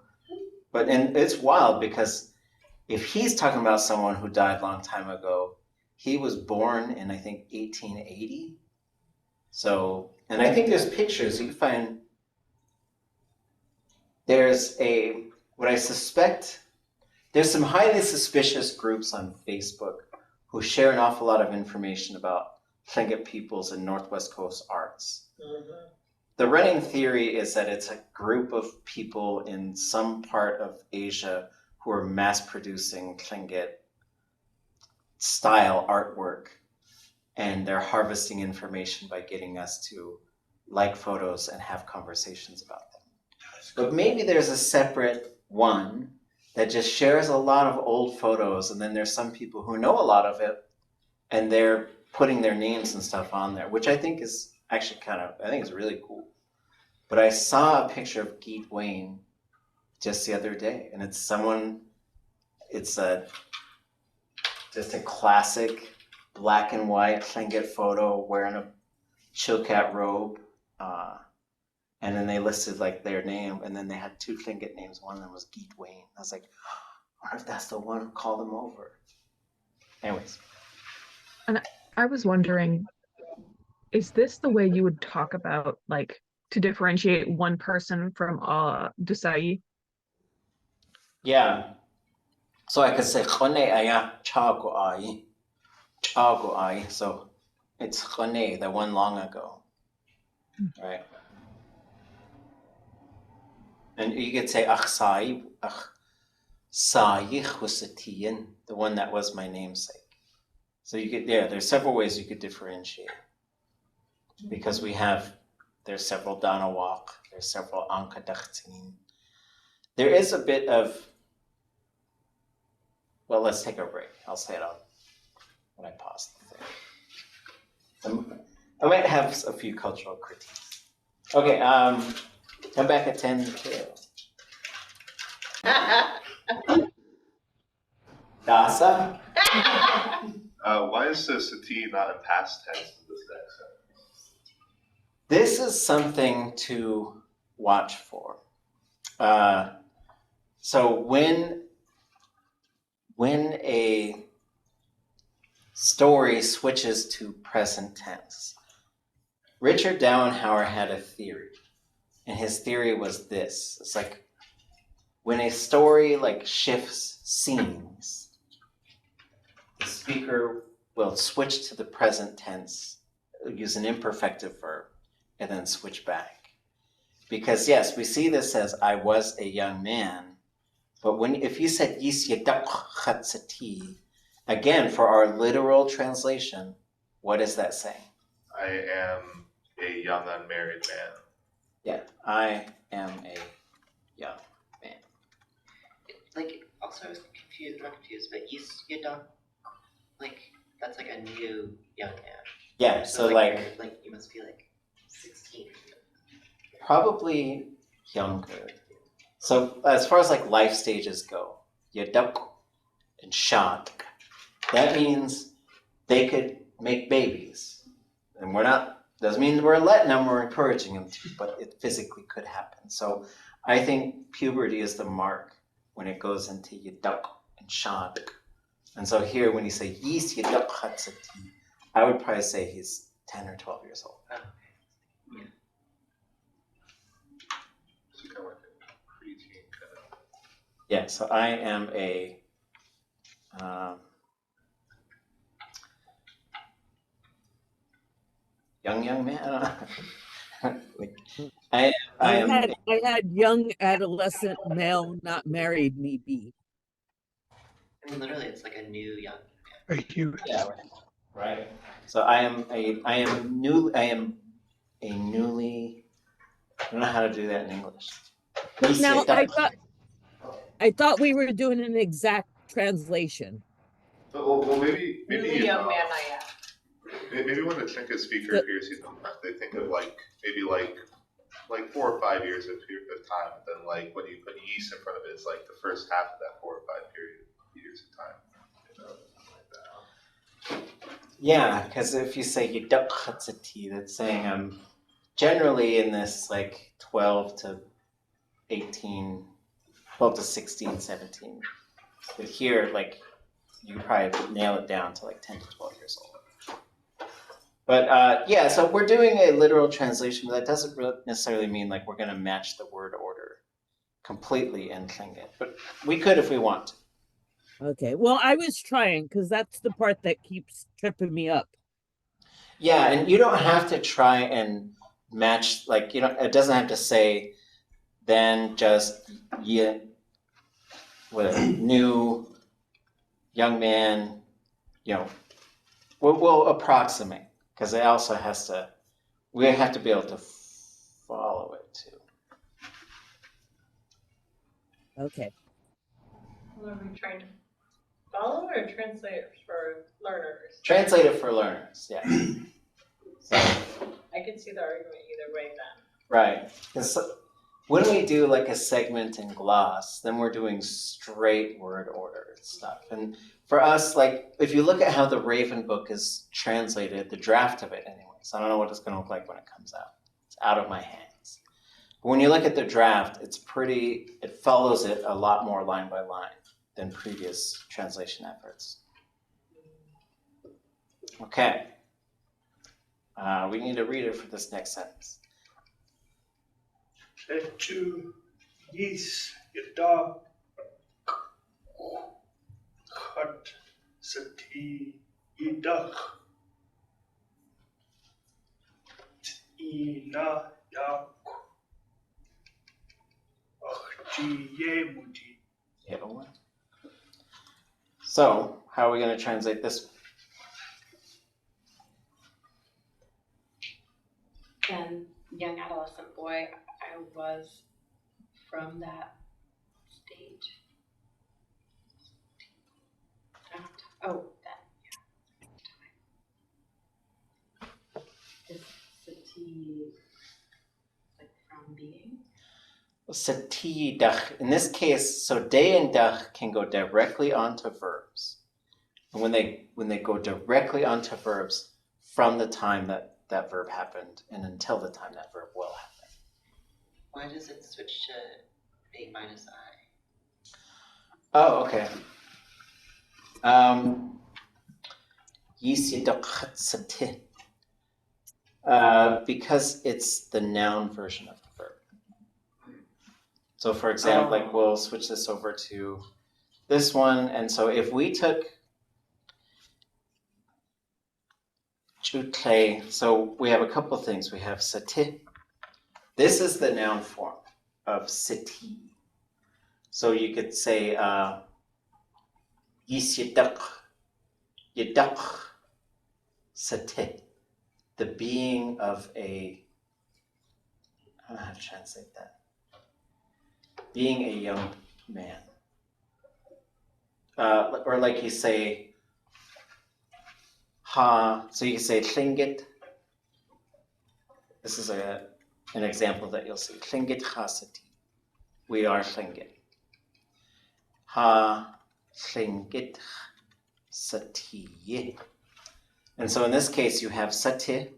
and it's wild because if he's talking about someone who died long time ago, he was born in, I think, 1880. So, and I think there's pictures you can find. There's what I suspect, there's some highly suspicious groups on Facebook who share an awful lot of information about Tlingit peoples and Northwest Coast arts. Mm-hmm. The running theory is that it's a group of people in some part of Asia who are mass producing Tlingit style artwork, and they're harvesting information by getting us to like photos and have conversations about them. But maybe there's a separate one that just shares a lot of old photos, and then there's some people who know a lot of it, and they're putting their names and stuff on there, which I think is actually I think it's really cool. But I saw a picture of Geet Wayne just the other day, and it's just a classic black and white Tlingit photo wearing a chilkat robe. And then they listed like their name, and then they had two Tlingit names. One of them was Geet Wayne. I was like, I wonder if that's the one who called them over. Anyways. And I was wondering, is this the way you would talk about, like, to differentiate one person from Dísi? Yeah. So I could say Khone aya taakw.eetít. Taakw.eetít. So it's Khone, the one long ago. Right? And you could say Āx'aa, the one that was my namesake. So there's several ways you could differentiate. Because there's several Taanáx, there's several Ankh-dakhtín. There is a bit of, well, let's take a break. I'll say it when I pause the thing. I might have a few cultural critiques. Okay, come back at 10 to. Dasa? Why is the sati not in past tense in this accent? This is something to watch for. So when a story switches to present tense, Richard Dowenhauer had a theory, and his theory was this. It's like when a story like shifts scenes, the speaker will switch to the present tense, use an imperfective verb, and then switch back. Because yes, we see this as I was a young man, but if you said Yis Yadak Chatzati, again, for our literal translation, what is that saying? I am a young unmarried man. Yeah, I am a young man. Like, also I was not confused, but you don't, like, that's like a new young man. Yeah, so like you must be like 16. Probably younger. So as far as like life stages go, Yadak and Shank, that means they could make babies. And doesn't mean we're letting them or encouraging them to, but it physically could happen. So I think puberty is the mark when it goes into Yadak and Shank. And so here when you say Yis Yadak Chatzati, I would probably say he's 10 or 12 years old. Oh, yeah. So kind of like a preteen kind of. Yeah, so I am a young man. I had young adolescent male not married me be. I mean, literally, it's like a new young A youth. Yeah, right. So I am a newly. I don't know how to do that in English. Now I thought we were doing an exact translation. Well, maybe New young man I am. Maybe when the Tlingit speaker hears you, they think of maybe 4 or 5 years of time. And then when you put yeast in front of it, it's like the first half of that 4 or 5 years of time. You know? Yeah, because if you say ʼatutli.átk, that's saying I'm generally in this like 12 to 18, 12 to 16, 17. But here, like, you probably nail it down to like 10 to 12 years old. But yeah, so we're doing a literal translation, but that doesn't really necessarily mean like we're going to match the word order completely in Tlingit. But we could if we want to. Okay. Well, I was trying because that's the part that keeps tripping me up. Yeah, and you don't have to try and match, like, you know, it doesn't have to say then just with a new young man, you know, we'll approximate because it also has to, we have to be able to follow it too. Okay. What are we trying to follow or translate it for learners? Translate it for learners, yeah. So, I could see the argument either way then. right. Because when we do like a segment in gloss, then we're doing straight word order stuff. And for us, like, if you look at how the Raven book is translated, the draft of it anyways, I don't know what it's going to look like when it comes out. It's out of my hands. But when you look at the draft, it follows it a lot more line by line than previous translation efforts. Okay. We need a reader for this next sentence. Letu yis yada khat sati yidach ina yak achjiye muti. Yeah. So, how are we going to translate this one? Then, young adolescent boy, I was from that stage. Oh, that, yeah. Is sati like from being? Sati dach. In this case, so day and dach can go directly onto verbs. And when they go directly onto verbs from the time that verb happened and until the time that verb will happen. Why does it switch to A minus I? Oh, okay. Because it's the noun version of the verb. So for example, like we'll switch this over to this one. And so if we took ʼatutli, so we have a couple of things. We have sati. This is the noun form of sati. So you could say yidach sati, the being of a, I don't know how to translate that. Being a young man. Or like you say, ha, so you say tlingit. This is an example that you'll see. Tlingit chasati. We are tlingit. Ha tlingit sati. And so in this case you have sati,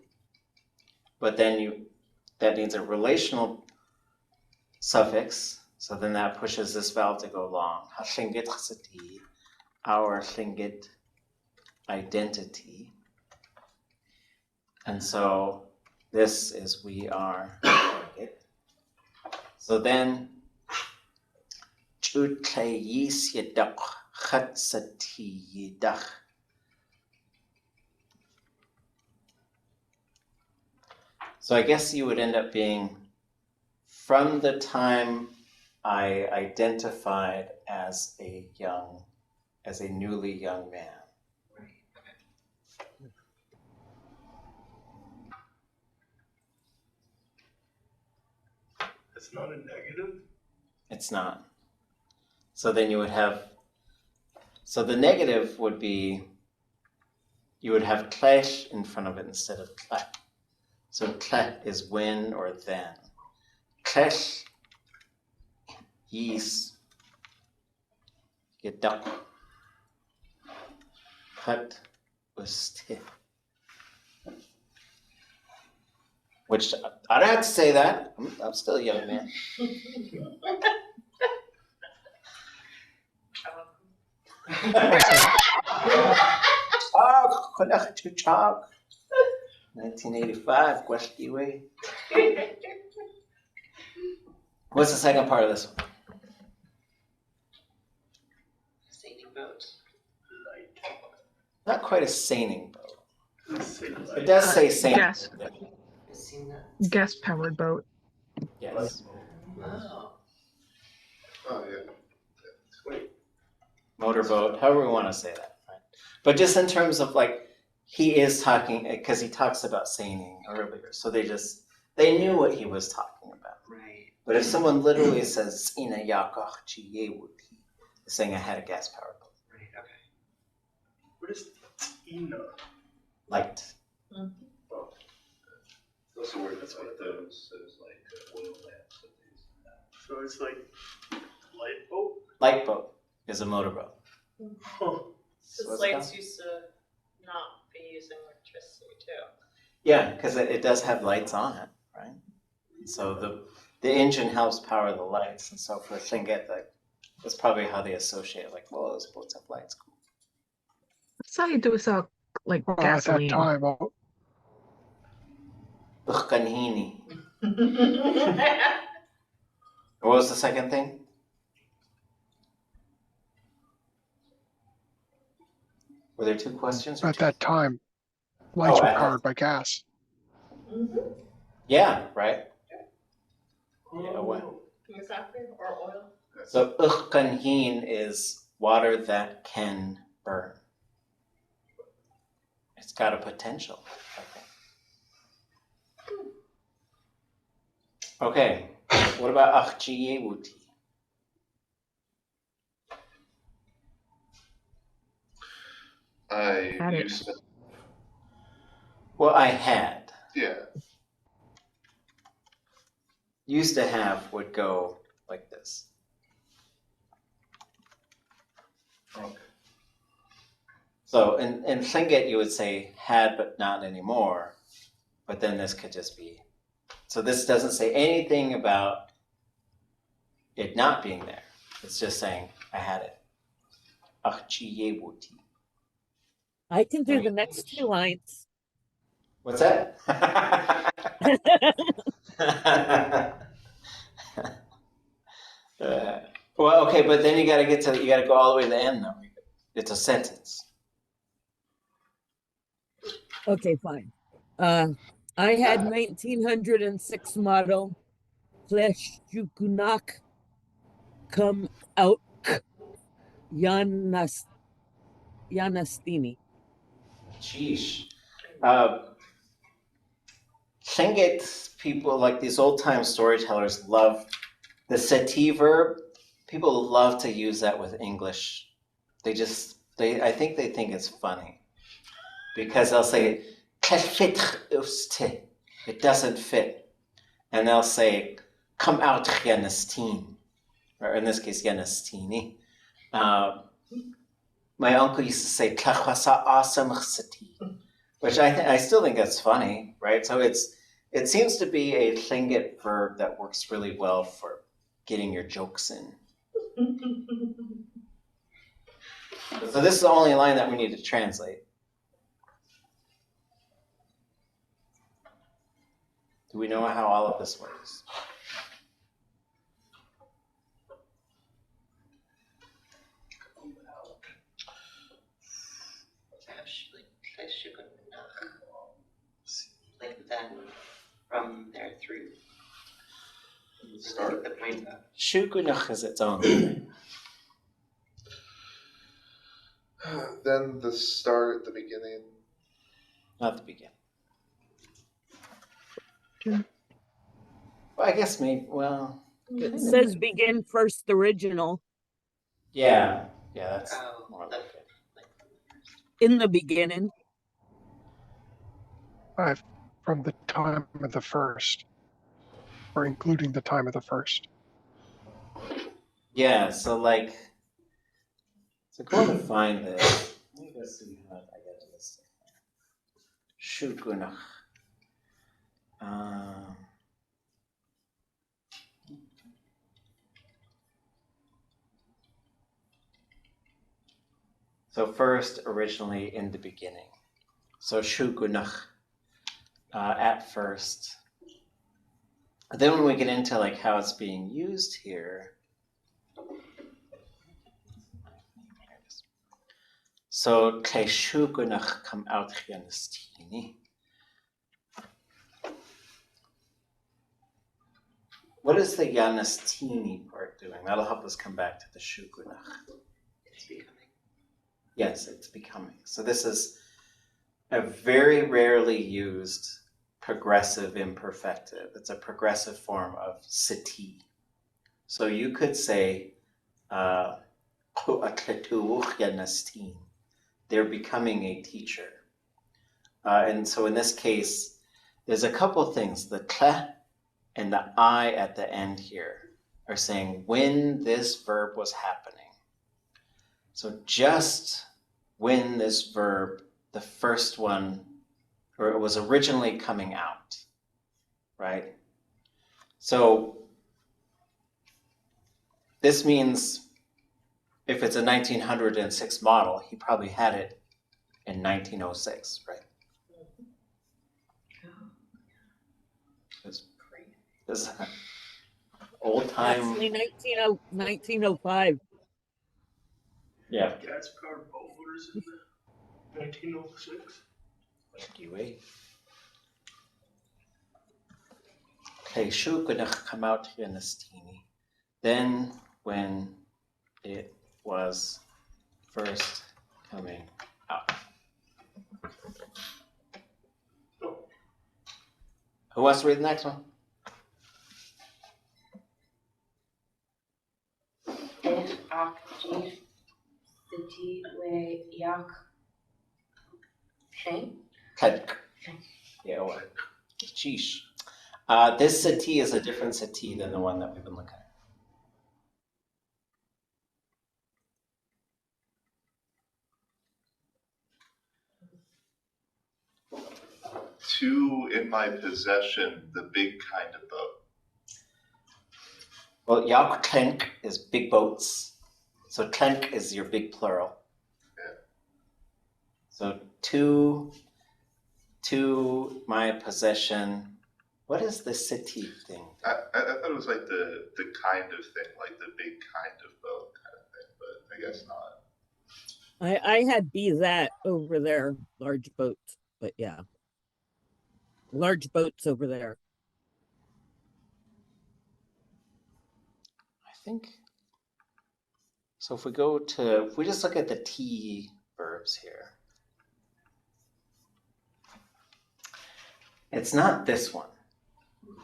but then that needs a relational suffix. So then that pushes this vowel to go long. Ha tlingit chasati, our tlingit identity. And so this is we are tlingit. So then ʼatutli yidach khat sati yidach. So I guess you would end up being from the time I identified as a newly young man. That's not a negative. It's not. So then you would have, so the negative would be, you would have tlech in front of it instead of tlech. So tlech is when or then. Tlech yis yidach khat usti. Which I don't have to say that. I'm still a young man. Oh, 1985, Gwestiwe. What's the second part of this one? Sailing boat. Not quite a sailing boat. It does say sailing. Gas. I've seen that. Gas powered boat. Yes. Wow. Oh yeah. Wait. Motorboat, however we want to say that. Right? But just in terms of like, he is talking, because he talks about sailing earlier. So they knew what he was talking about. Right. But if someone literally says, Ina yakach chiyewuti, saying I had a gas powered boat. Right. Okay. What is Ina? Light. Those are where it's like those like oil lamps that they use now. So it's like light bulb? Light boat is a motorboat. Huh. So Because it's lights got- used to not be using electricity too. Yeah, because it does have lights on it, right? So the engine helps power the lights. And so for Tlingit, that's probably how they associate, like, well, those boats have lights. Cool. That's how you do without like Well, at that gasoline. time, Ukhkanhini. What was the second thing? Were there two questions? Or at two? that time, lights Oh, were at that- powered by gas. Yeah, right? Yeah, well. Exactly, or oil. So ukhkanhin is water that can burn. It's got a potential. Okay, what about achchiyewuti? I Had it. used to, Well, I had. yeah. Used to have would go like this. Okay. So in Tlingit, you would say had but not anymore, but then this could just be. So this doesn't say anything about it not being there. It's just saying I had it. Achchiyewuti. I can do the next two lines. What's that? Well, okay, but then you got to go all the way to the end though. It's a sentence. Okay, fine. I had 1906 model flesh jukunak come out Yanastini. Sheesh. Tlingit people, like these old time storytellers, love the seti verb. People love to use that with English. I think they think it's funny because they'll say it doesn't fit, and they'll say come out Yanastine, or in this case Yanastini. My uncle used to say which I still think that's funny, right? So it seems to be a Tlingit verb that works really well for getting your jokes in. So this is the only line that we need to translate. Do we know how all of this works? Like then from there through. Start. The point of. Shukunach is its own thing. Then the start, the beginning. Not the beginning. Well, I guess maybe, well. It says begin first original Yeah, that's Oh, more the, like it. like, in the beginning. From the time of the first, or including the time of the first. Yeah, so like, so go to find this. Let me go see how I got to this. Shugunach. So first, originally in the beginning. So shugunach, at first. Then when we get into like how it's being used here, so tle shugunach come out Janistini. What is the Janistini part doing? That'll help us come back to the shugunach. It's becoming. Yes, it's becoming. So this is a very rarely used progressive imperfective. It's a progressive form of sati. So you could say, they're becoming a teacher. And so in this case, there's a couple things. The tle and the I at the end here are saying when this verb was happening. So just when this verb, the first one, or it was originally coming out, right? So this means if it's a 1906 model, he probably had it in 1906, right? This old time. Actually, 1905. Yeah. Gas-powered boat motors in the 1906. Anyway. Okay, shugunach come out Janistini. Then when it was first coming out. Who wants to read the next one? Yeah, what? Sheesh. This sati is a different sati than the one that we've been looking at. Two in my possession, the big kind of boat. Well, yak klenk is big boats. So klenk is your big plural. Yeah. So to my possession. What is the city thing? I thought it was like the kind of thing, like the big kind of boat kind of thing, but I guess not. I had be that over there, large boats, but yeah. Large boats over there. I think. So if we just look at the T verbs here. It's not this one.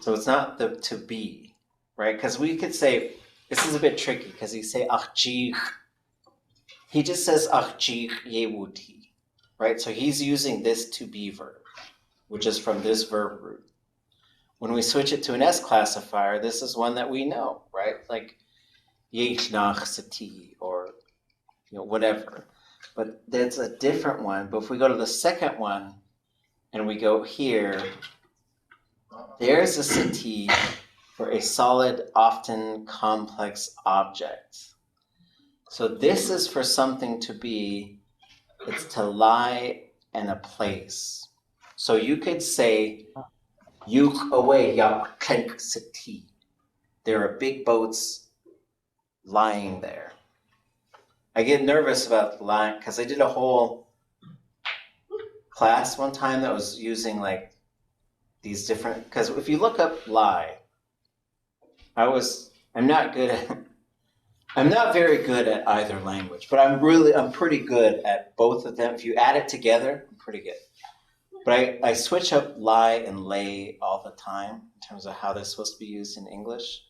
So it's not the to be, right? Because we could say, this is a bit tricky because he say achjich. He just says achjich yewuti, right? So he's using this to be verb, which is from this verb root. When we switch it to an S classifier, this is one that we know, right? Like yechnach sati or whatever. But that's a different one. But if we go to the second one and we go here, there's a sati for a solid, often complex object. So this is for something to be, it's to lie in a place. So you could say, yuk away yak kenk sati. There are big boats lying there. I get nervous about lying because I did a whole class one time that was using like these different, because if you look up lie, I'm not very good at either language, but I'm pretty good at both of them. If you add it together, I'm pretty good. But I switch up lie and lay all the time in terms of how they're supposed to be used in English.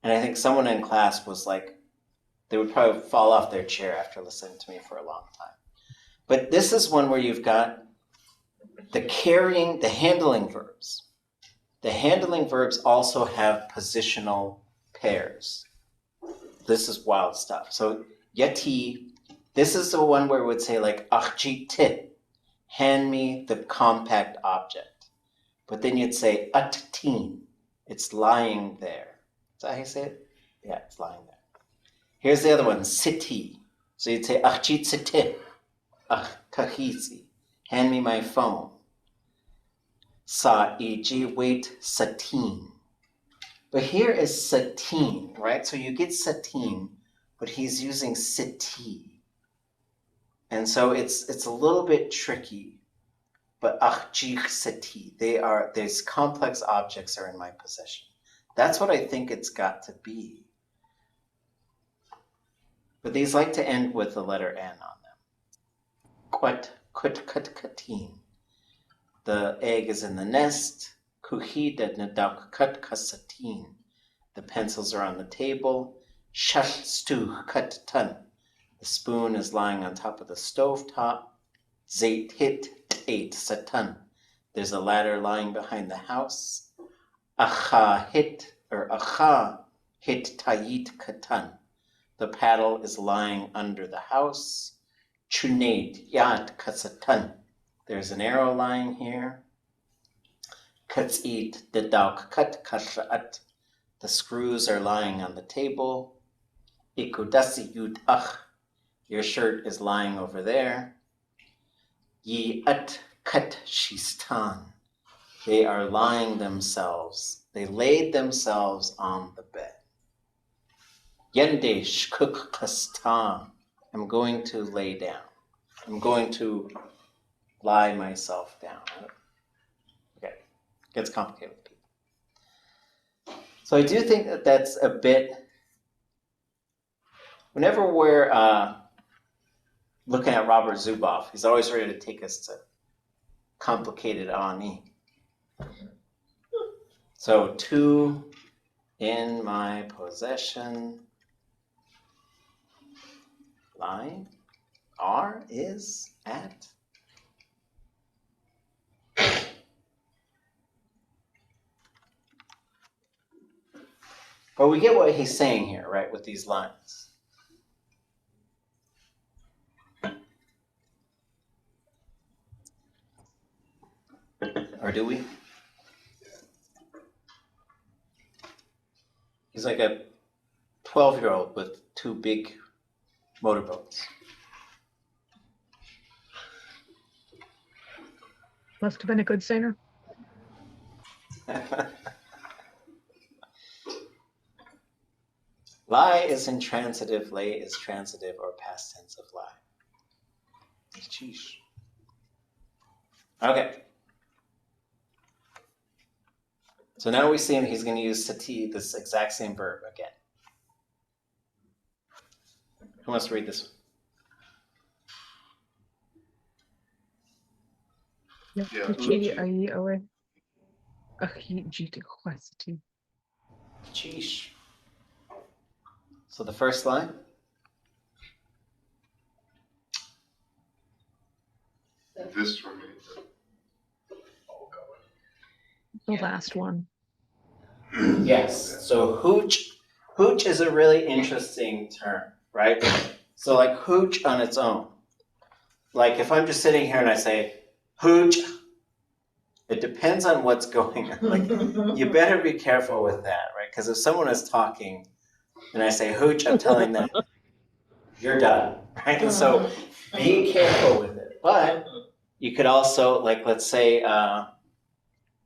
And I think someone in class was like, they would probably fall off their chair after listening to me for a long time. But this is one where you've got the handling verbs. The handling verbs also have positional pairs. This is wild stuff. So yeti This is the one where it would say like ʼatutli.átk, hand me the compact object. But then you'd say ʼatutli.átk, it's lying there. Is that how you say it? Yeah, it's lying there. Here's the other one, ʼsiti. So you'd say ʼatutli.átk, hand me my phone. Wait, satin. But here is satin, right? So you get satin, but he's using siti. And so it's a little bit tricky, but siti, these complex objects are in my possession. That's what I think it's got to be. But these like to end with the letter N on them. Katin. The egg is in the nest. The pencils are on the table. The spoon is lying on top of the stovetop. There's a ladder lying behind the house. The paddle is lying under the house. There's an arrow lying here. The screws are lying on the table. Your shirt is lying over there. They are lying themselves. They laid themselves on the bed. I'm going to lay down. I'm going to lie myself down. Okay, gets complicated with people. So I do think that that's a bit, whenever we're looking at Robert Zuboff, he's always ready to take us to complicated ʻaʻani. So 2 in my possession. Line R is at. But we get what he's saying here, right, with these lines. Or do we? He's like a 12-year-old with 2 big motorboats. Must have been a good singer. Lie is intransitive, lay is transitive or past tense of lie. Sheesh. Okay. So now we see him, he's going to use sati, this exact same verb again. Who wants to read this one? Sheesh. So the first line? This for me. The last one. Yes. So hooch is a really interesting term, right? So like hooch on its own. Like if I'm just sitting here and I say hooch, it depends on what's going on. Like you better be careful with that, right? Because if someone is talking and I say hooch, I'm telling them you're done, right? And so be careful with it. But you could also, like, let's say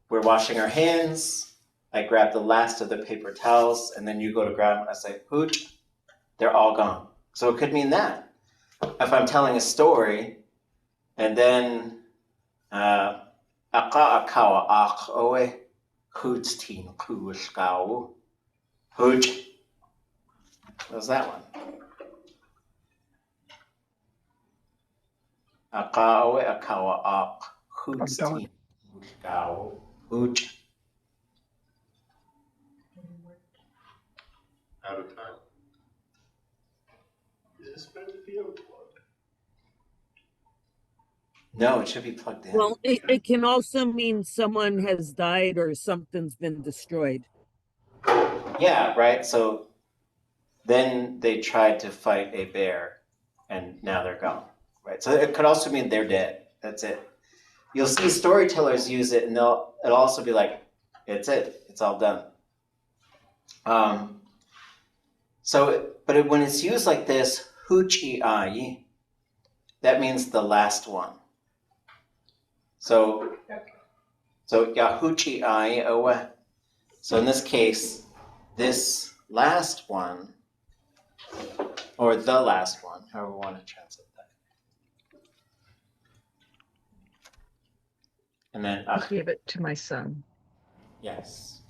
we're washing our hands. I grab the last of the paper towels, and then you go to grab them. I say, hooch, they're all gone. So it could mean that. If I'm telling a story, and then ʻakaʻakawa hooch teen kuwishkau. Hooch. What was that one? Akawa hooch teen kuwishkau. Hooch. Out of time. Is this meant to be unplugged? No, it should be plugged in. Well, it can also mean someone has died or something's been destroyed. Yeah, right. So then they tried to fight a bear, and now they're gone, right? So it could also mean they're dead. That's it. You'll see storytellers use it, and it'll also be like, it's it. It's all done. When it's used like this, ʼhuchi'ai, that means the last one. So yahuchi'ai owe. So in this case, this last one, or the last one, however we want to translate that. And then I gave it to my son. Yes.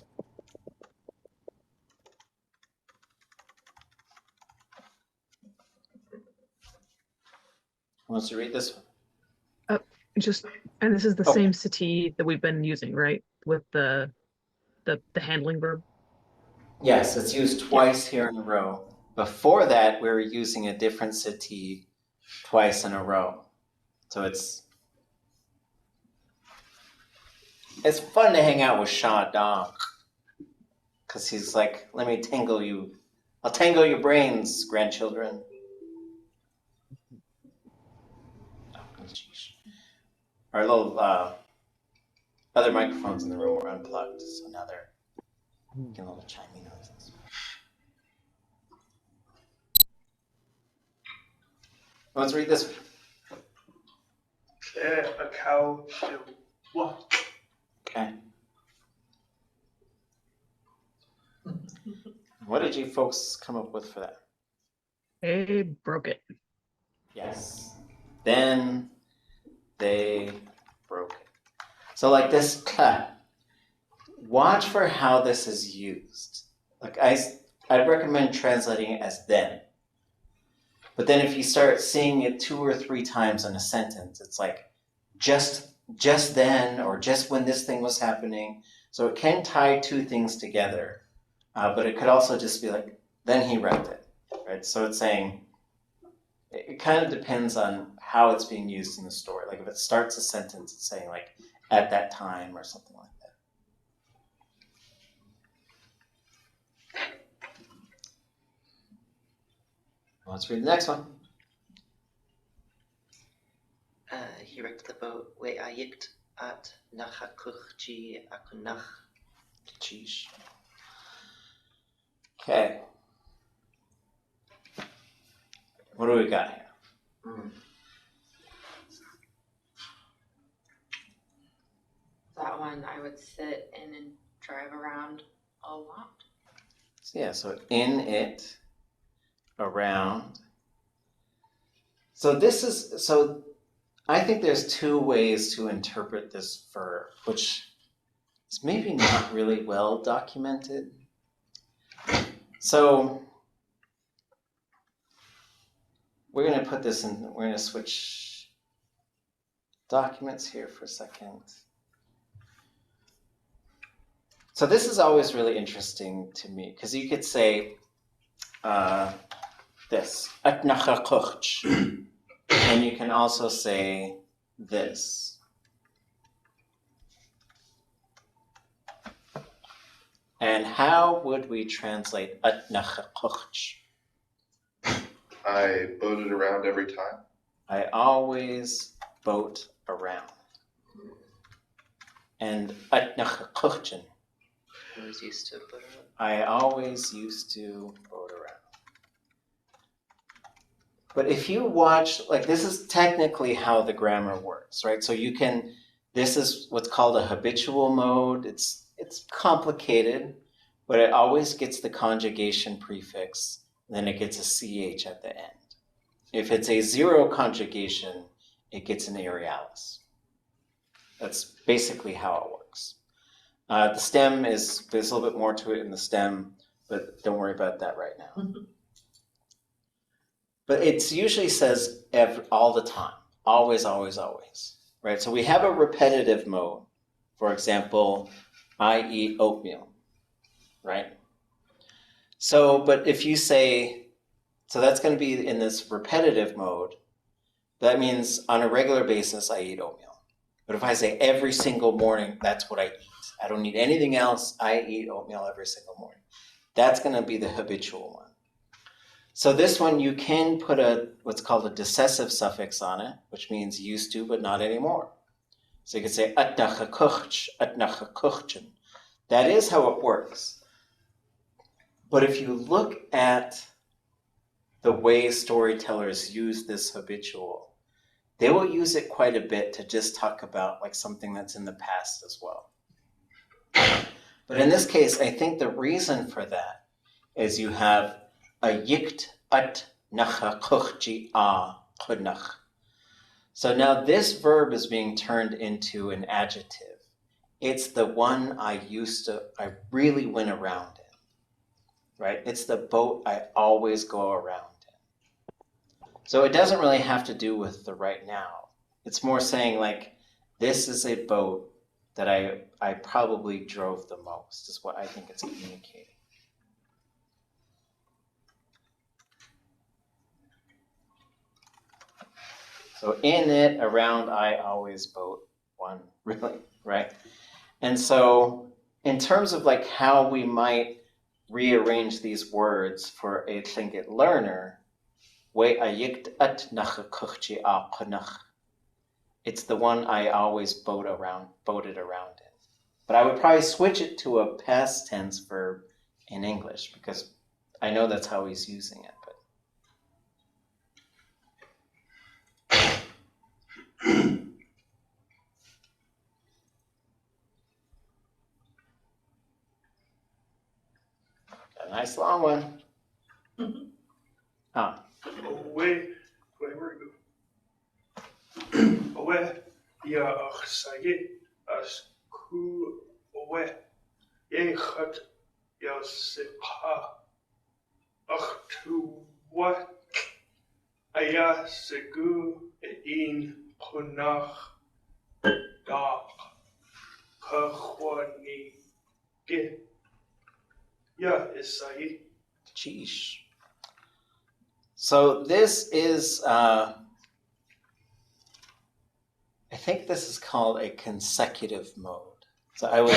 Who wants to read this one? And this is the Oh. same sati that we've been using, right? With the handling verb. Yes, it's used twice here in a row. Before that, we were using a different sati twice in a row. So it's fun to hang out with Shah Dong, because he's like, let me tangle you. I'll tangle your brains, grandchildren. Oh, geez. Our little other microphones in the room were unplugged, so now they're making little chimey noises. Let's read this. A cow. What? Okay. What did you folks come up with for that? They broke it. Yes. Then they broke it. So like this, watch for how this is used. Like I'd recommend translating it as then. But then if you start seeing it 2 or 3 times in a sentence, it's like just then, or just when this thing was happening. So it can tie 2 things together, but it could also just be like, then he wrecked it, right? So it's saying, it kind of depends on how it's being used in the story. Like if it starts a sentence, it's saying like, at that time or something like that. Let's read the next one. He wrecked the boat. ʼatutli.átk. Jeez. Okay. What do we got here? That one I would sit in and drive around a lot. So yeah, so in it, around. So I think there's 2 ways to interpret this verb, which is maybe not really well documented. So we're going to put this in, we're going to switch documents here for a second. So this is always really interesting to me, because you could say this, and you can also say this. And how would we translate ʼatutli.átk? I boated around every time. I always boat around. And ʼatutli. Always used to put it. I always used to boat around. But if you watch, like this is technically how the grammar works, right? So you can, this is what's called a habitual mode. It's complicated, but it always gets the conjugation prefix, and then it gets a ch at the end. If it's a 0 conjugation, it gets an aerialis. That's basically how it works. The stem there's a little bit more to it in the stem, but don't worry about that right now. But it usually says all the time, always, always, always, right? So we have a repetitive mode. For example, I eat oatmeal, right? So, but if you say, so that's going to be in this repetitive mode, that means on a regular basis, I eat oatmeal. But if I say every single morning, that's what I eat. I don't need anything else. I eat oatmeal every single morning. That's going to be the habitual one. So this one, you can put what's called a decessive suffix on it, which means used to, but not anymore. So you could say ʼatnachakuch, That is how it works. But if you look at the way storytellers use this habitual, they will use it quite a bit to just talk about like something that's in the past as well. But in this case, I think the reason for that is you have a yikt at nachakuchji a kunach. So now this verb is being turned into an adjective. It's the one I really went around in, right? It's the boat I always go around in. So it doesn't really have to do with the right now. It's more saying like, this is a boat that I probably drove the most, is what I think it's communicating. So in it, around, I always boat one, really, right? And so in terms of like how we might rearrange these words for a Tlingit learner, it's the one I always boated around in. But I would probably switch it to a past tense verb in English because I know that's how he's using it. A nice long one. Away, where we go? Away, ya achsage, as ku away, ye chat, ya sepa, ach tu what, aya segu in punach da, ḳuwaháa ge, ya isai. Sheesh. So this is, I think this is called a consecutive mode. So I will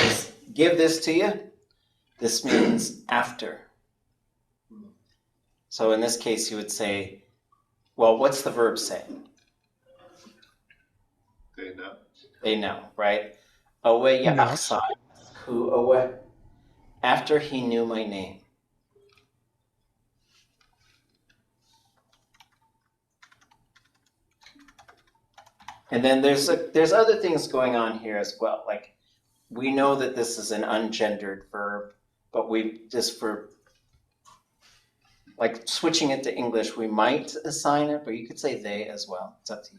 give this to you. This means after. So in this case, you would say, well, what's the verb say? They know. They know, right? Away ya achsa, who away? After he knew my name. And then there's other things going on here as well. Like we know that this is an ungendered verb, but we just for like switching it to English, we might assign it, but you could say they as well. It's up to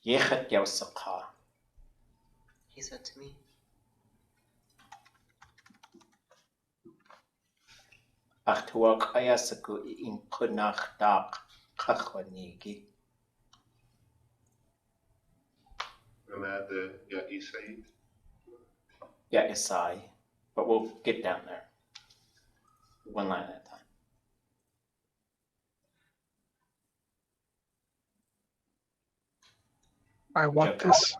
you. Yechat yausakha. He said to me. Achtuak ayasaku in punach dak ḳuwaháa. And add the isai. Yeah, isai. But we'll get down there. One line at a time. I want this.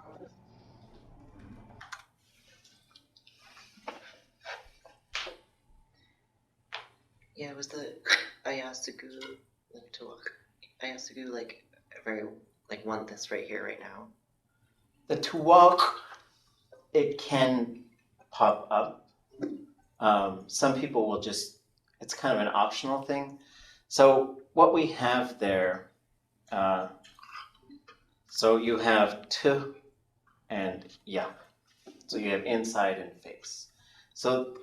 Yeah, it was the Ayasagu Ayasagu like very like want this right here, right now. The tuwak, it can pop up. Some people will just, it's kind of an optional thing. So what we have there, so you have tu and ya. So you have inside and face. So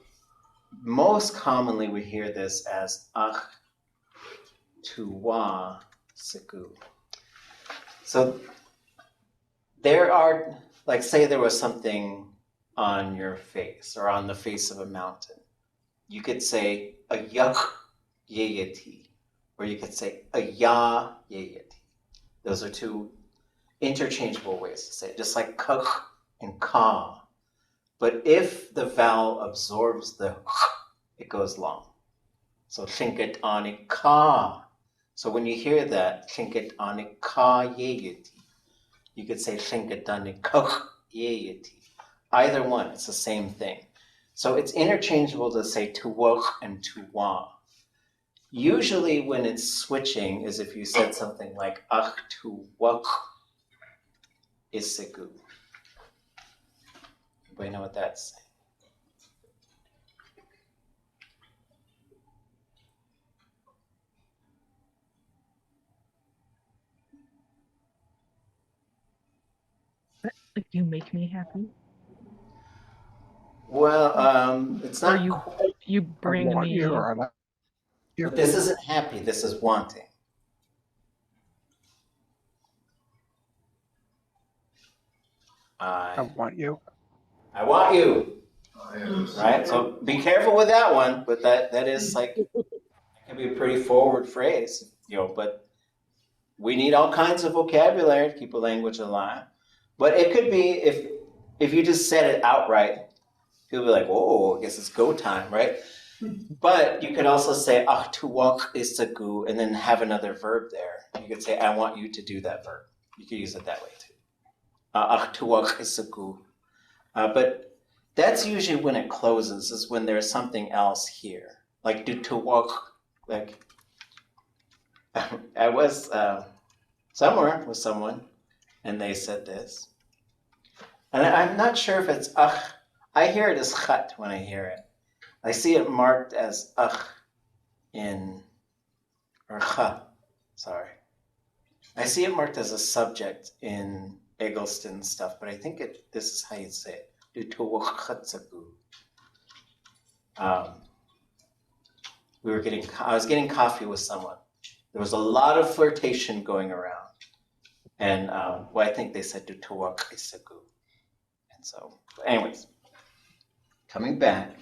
most commonly we hear this as ach tuwa siku. So there are, like say there was something on your face or on the face of a mountain. You could say a yak yeyati, or you could say a ya yeyati. Those are two interchangeable ways to say it, just like kach and ka. But if the vowel absorbs the it goes long. So chinket ani ka. So when you hear that, chinket ani ka yeyati, you could say chinket ani kach yeyati. Either one, it's the same thing. So it's interchangeable to say to Wooch and to wa. Usually when it's switching is if you said something like to Wooch isigu. Anybody know what that's saying? Like you make me happy. Well, it's Or not you quite, you I bring want me you, or I like you. but this isn't happy, this is wanting. I want you. I want you, right? So be careful with that one, but that is like, it can be a pretty forward phrase, but we need all kinds of vocabulary to keep a language alive. But it could be if you just said it outright, people be like, whoa, I guess it's go time, right? But you could also say ʼatutli.átk and then have another verb there. You could say, I want you to do that verb. You could use it that way too. ʼatutli.átk. But that's usually when it closes, is when there's something else here. Like do to walk, like I was somewhere with someone and they said this. And I'm not sure if it's I hear it as chat when I hear it. I see it marked as in, or sorry. I see it marked as a subject in Eggleston stuff, but I think this is how you say it. I was getting coffee with someone. There was a lot of flirtation going around. And I think they said ʼatutli.átk. And so, anyways, coming back.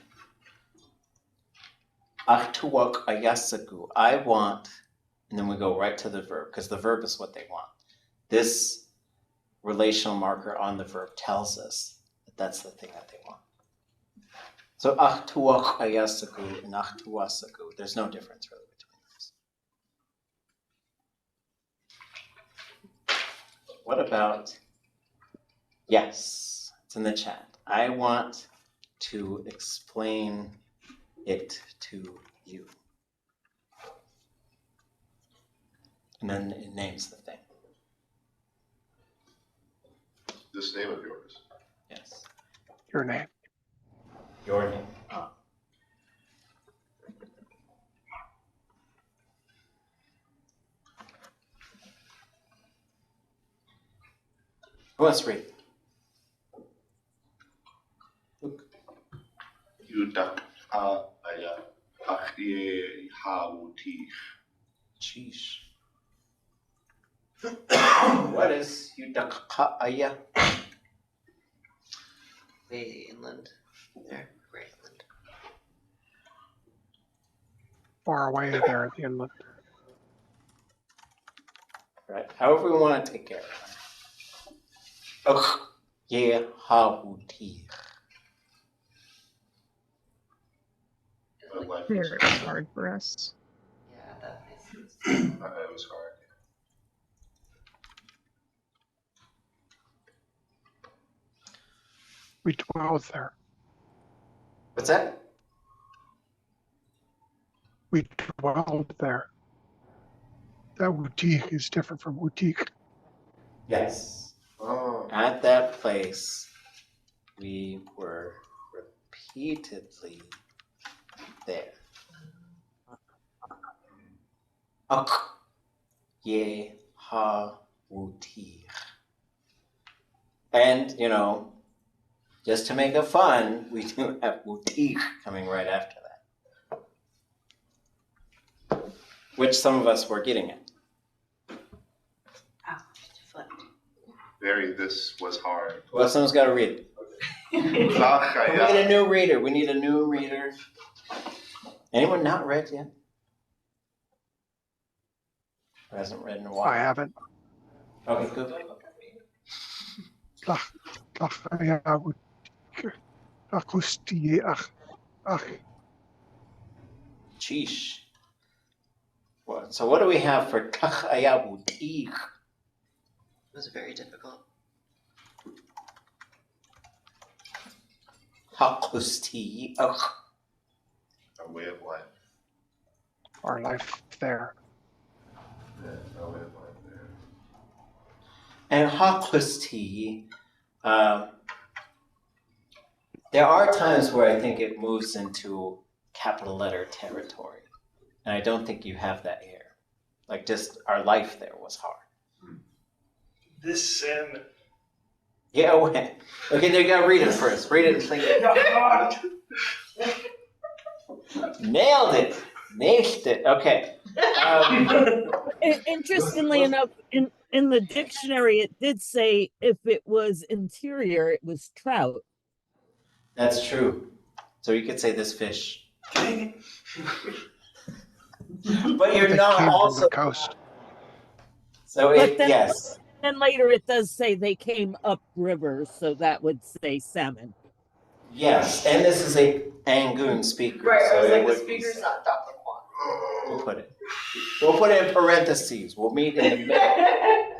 ʼatutli.átk. I want, and then we go right to the verb, because the verb is what they want. This relational marker on the verb tells us that that's the thing that they want. So ʼatutli.átk and ʼatutli.átk, there's no difference really between those. What about, yes, it's in the chat. I want to explain it to you. And then it names the thing. This name of yours. Yes. Your name. Your name. Who wants to read? Luke. Sheesh. What is ʼatutli.átk? Way inland. There, way inland. Far away there at the inlet. Right. However we want to take care of it. ʼatutli. There, it's hard for us. Yeah, that makes sense. It was hard. We dwelled there. What's that? We dwelled there. That boutique is different from boutique. Yes. Oh. At that place, we were repeatedly there. ʼatutli. And, just to make it fun, we do have boutique coming right after that. Which some of us were getting at. Flipped. This was hard. Well, someone's got to read it. We need a new reader. We need a new reader. Anyone not read yet? Who hasn't read in a while? I haven't. Okay, good. Sheesh. So what do we have for taakw.eetít? It was very difficult. ḥaqustíí ach. Our way of life. Our life there. Yeah, our way of life there. And ḥaqustíí, there are times where I think it moves into capital letter territory. And I don't think you have that here. Like just our life there was hard. This salmon. Yeah, okay, now you gotta read it first. Read it and think it. Nailed it. Nailed it. Okay. Interestingly enough, in the dictionary, it did say if it was interior, it was trout. That's true. So you could say this fish. But you're They not came also. from the coast. So But it, then- yes. Then later it does say they came up river, so that would say salmon. Yes. And this is a Angoon speaker. Right, so I was it like, the would be speaker's said. not Taakw.eetít. We'll put it. We'll put it in parentheses. We'll meet in the middle.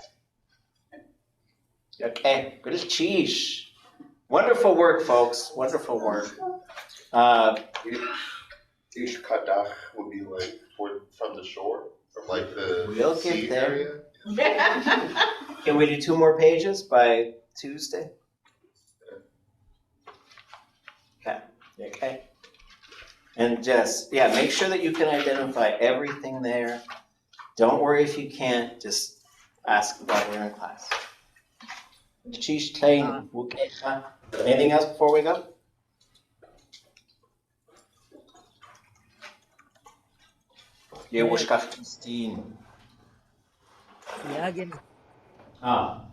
Okay. Good as cheese. Wonderful work, folks. Wonderful work. Each Kayaaní would be like from the shore, from like the We'll get sea there. area. Can we do 2 more pages by Tuesday? Okay. Okay. And just, yeah, make sure that you can identify everything there. Don't worry if you can't, just ask while we're in class. Cheese training. Okay. Anything else before we go? Yeah, Christine. Yeah, again. Ah.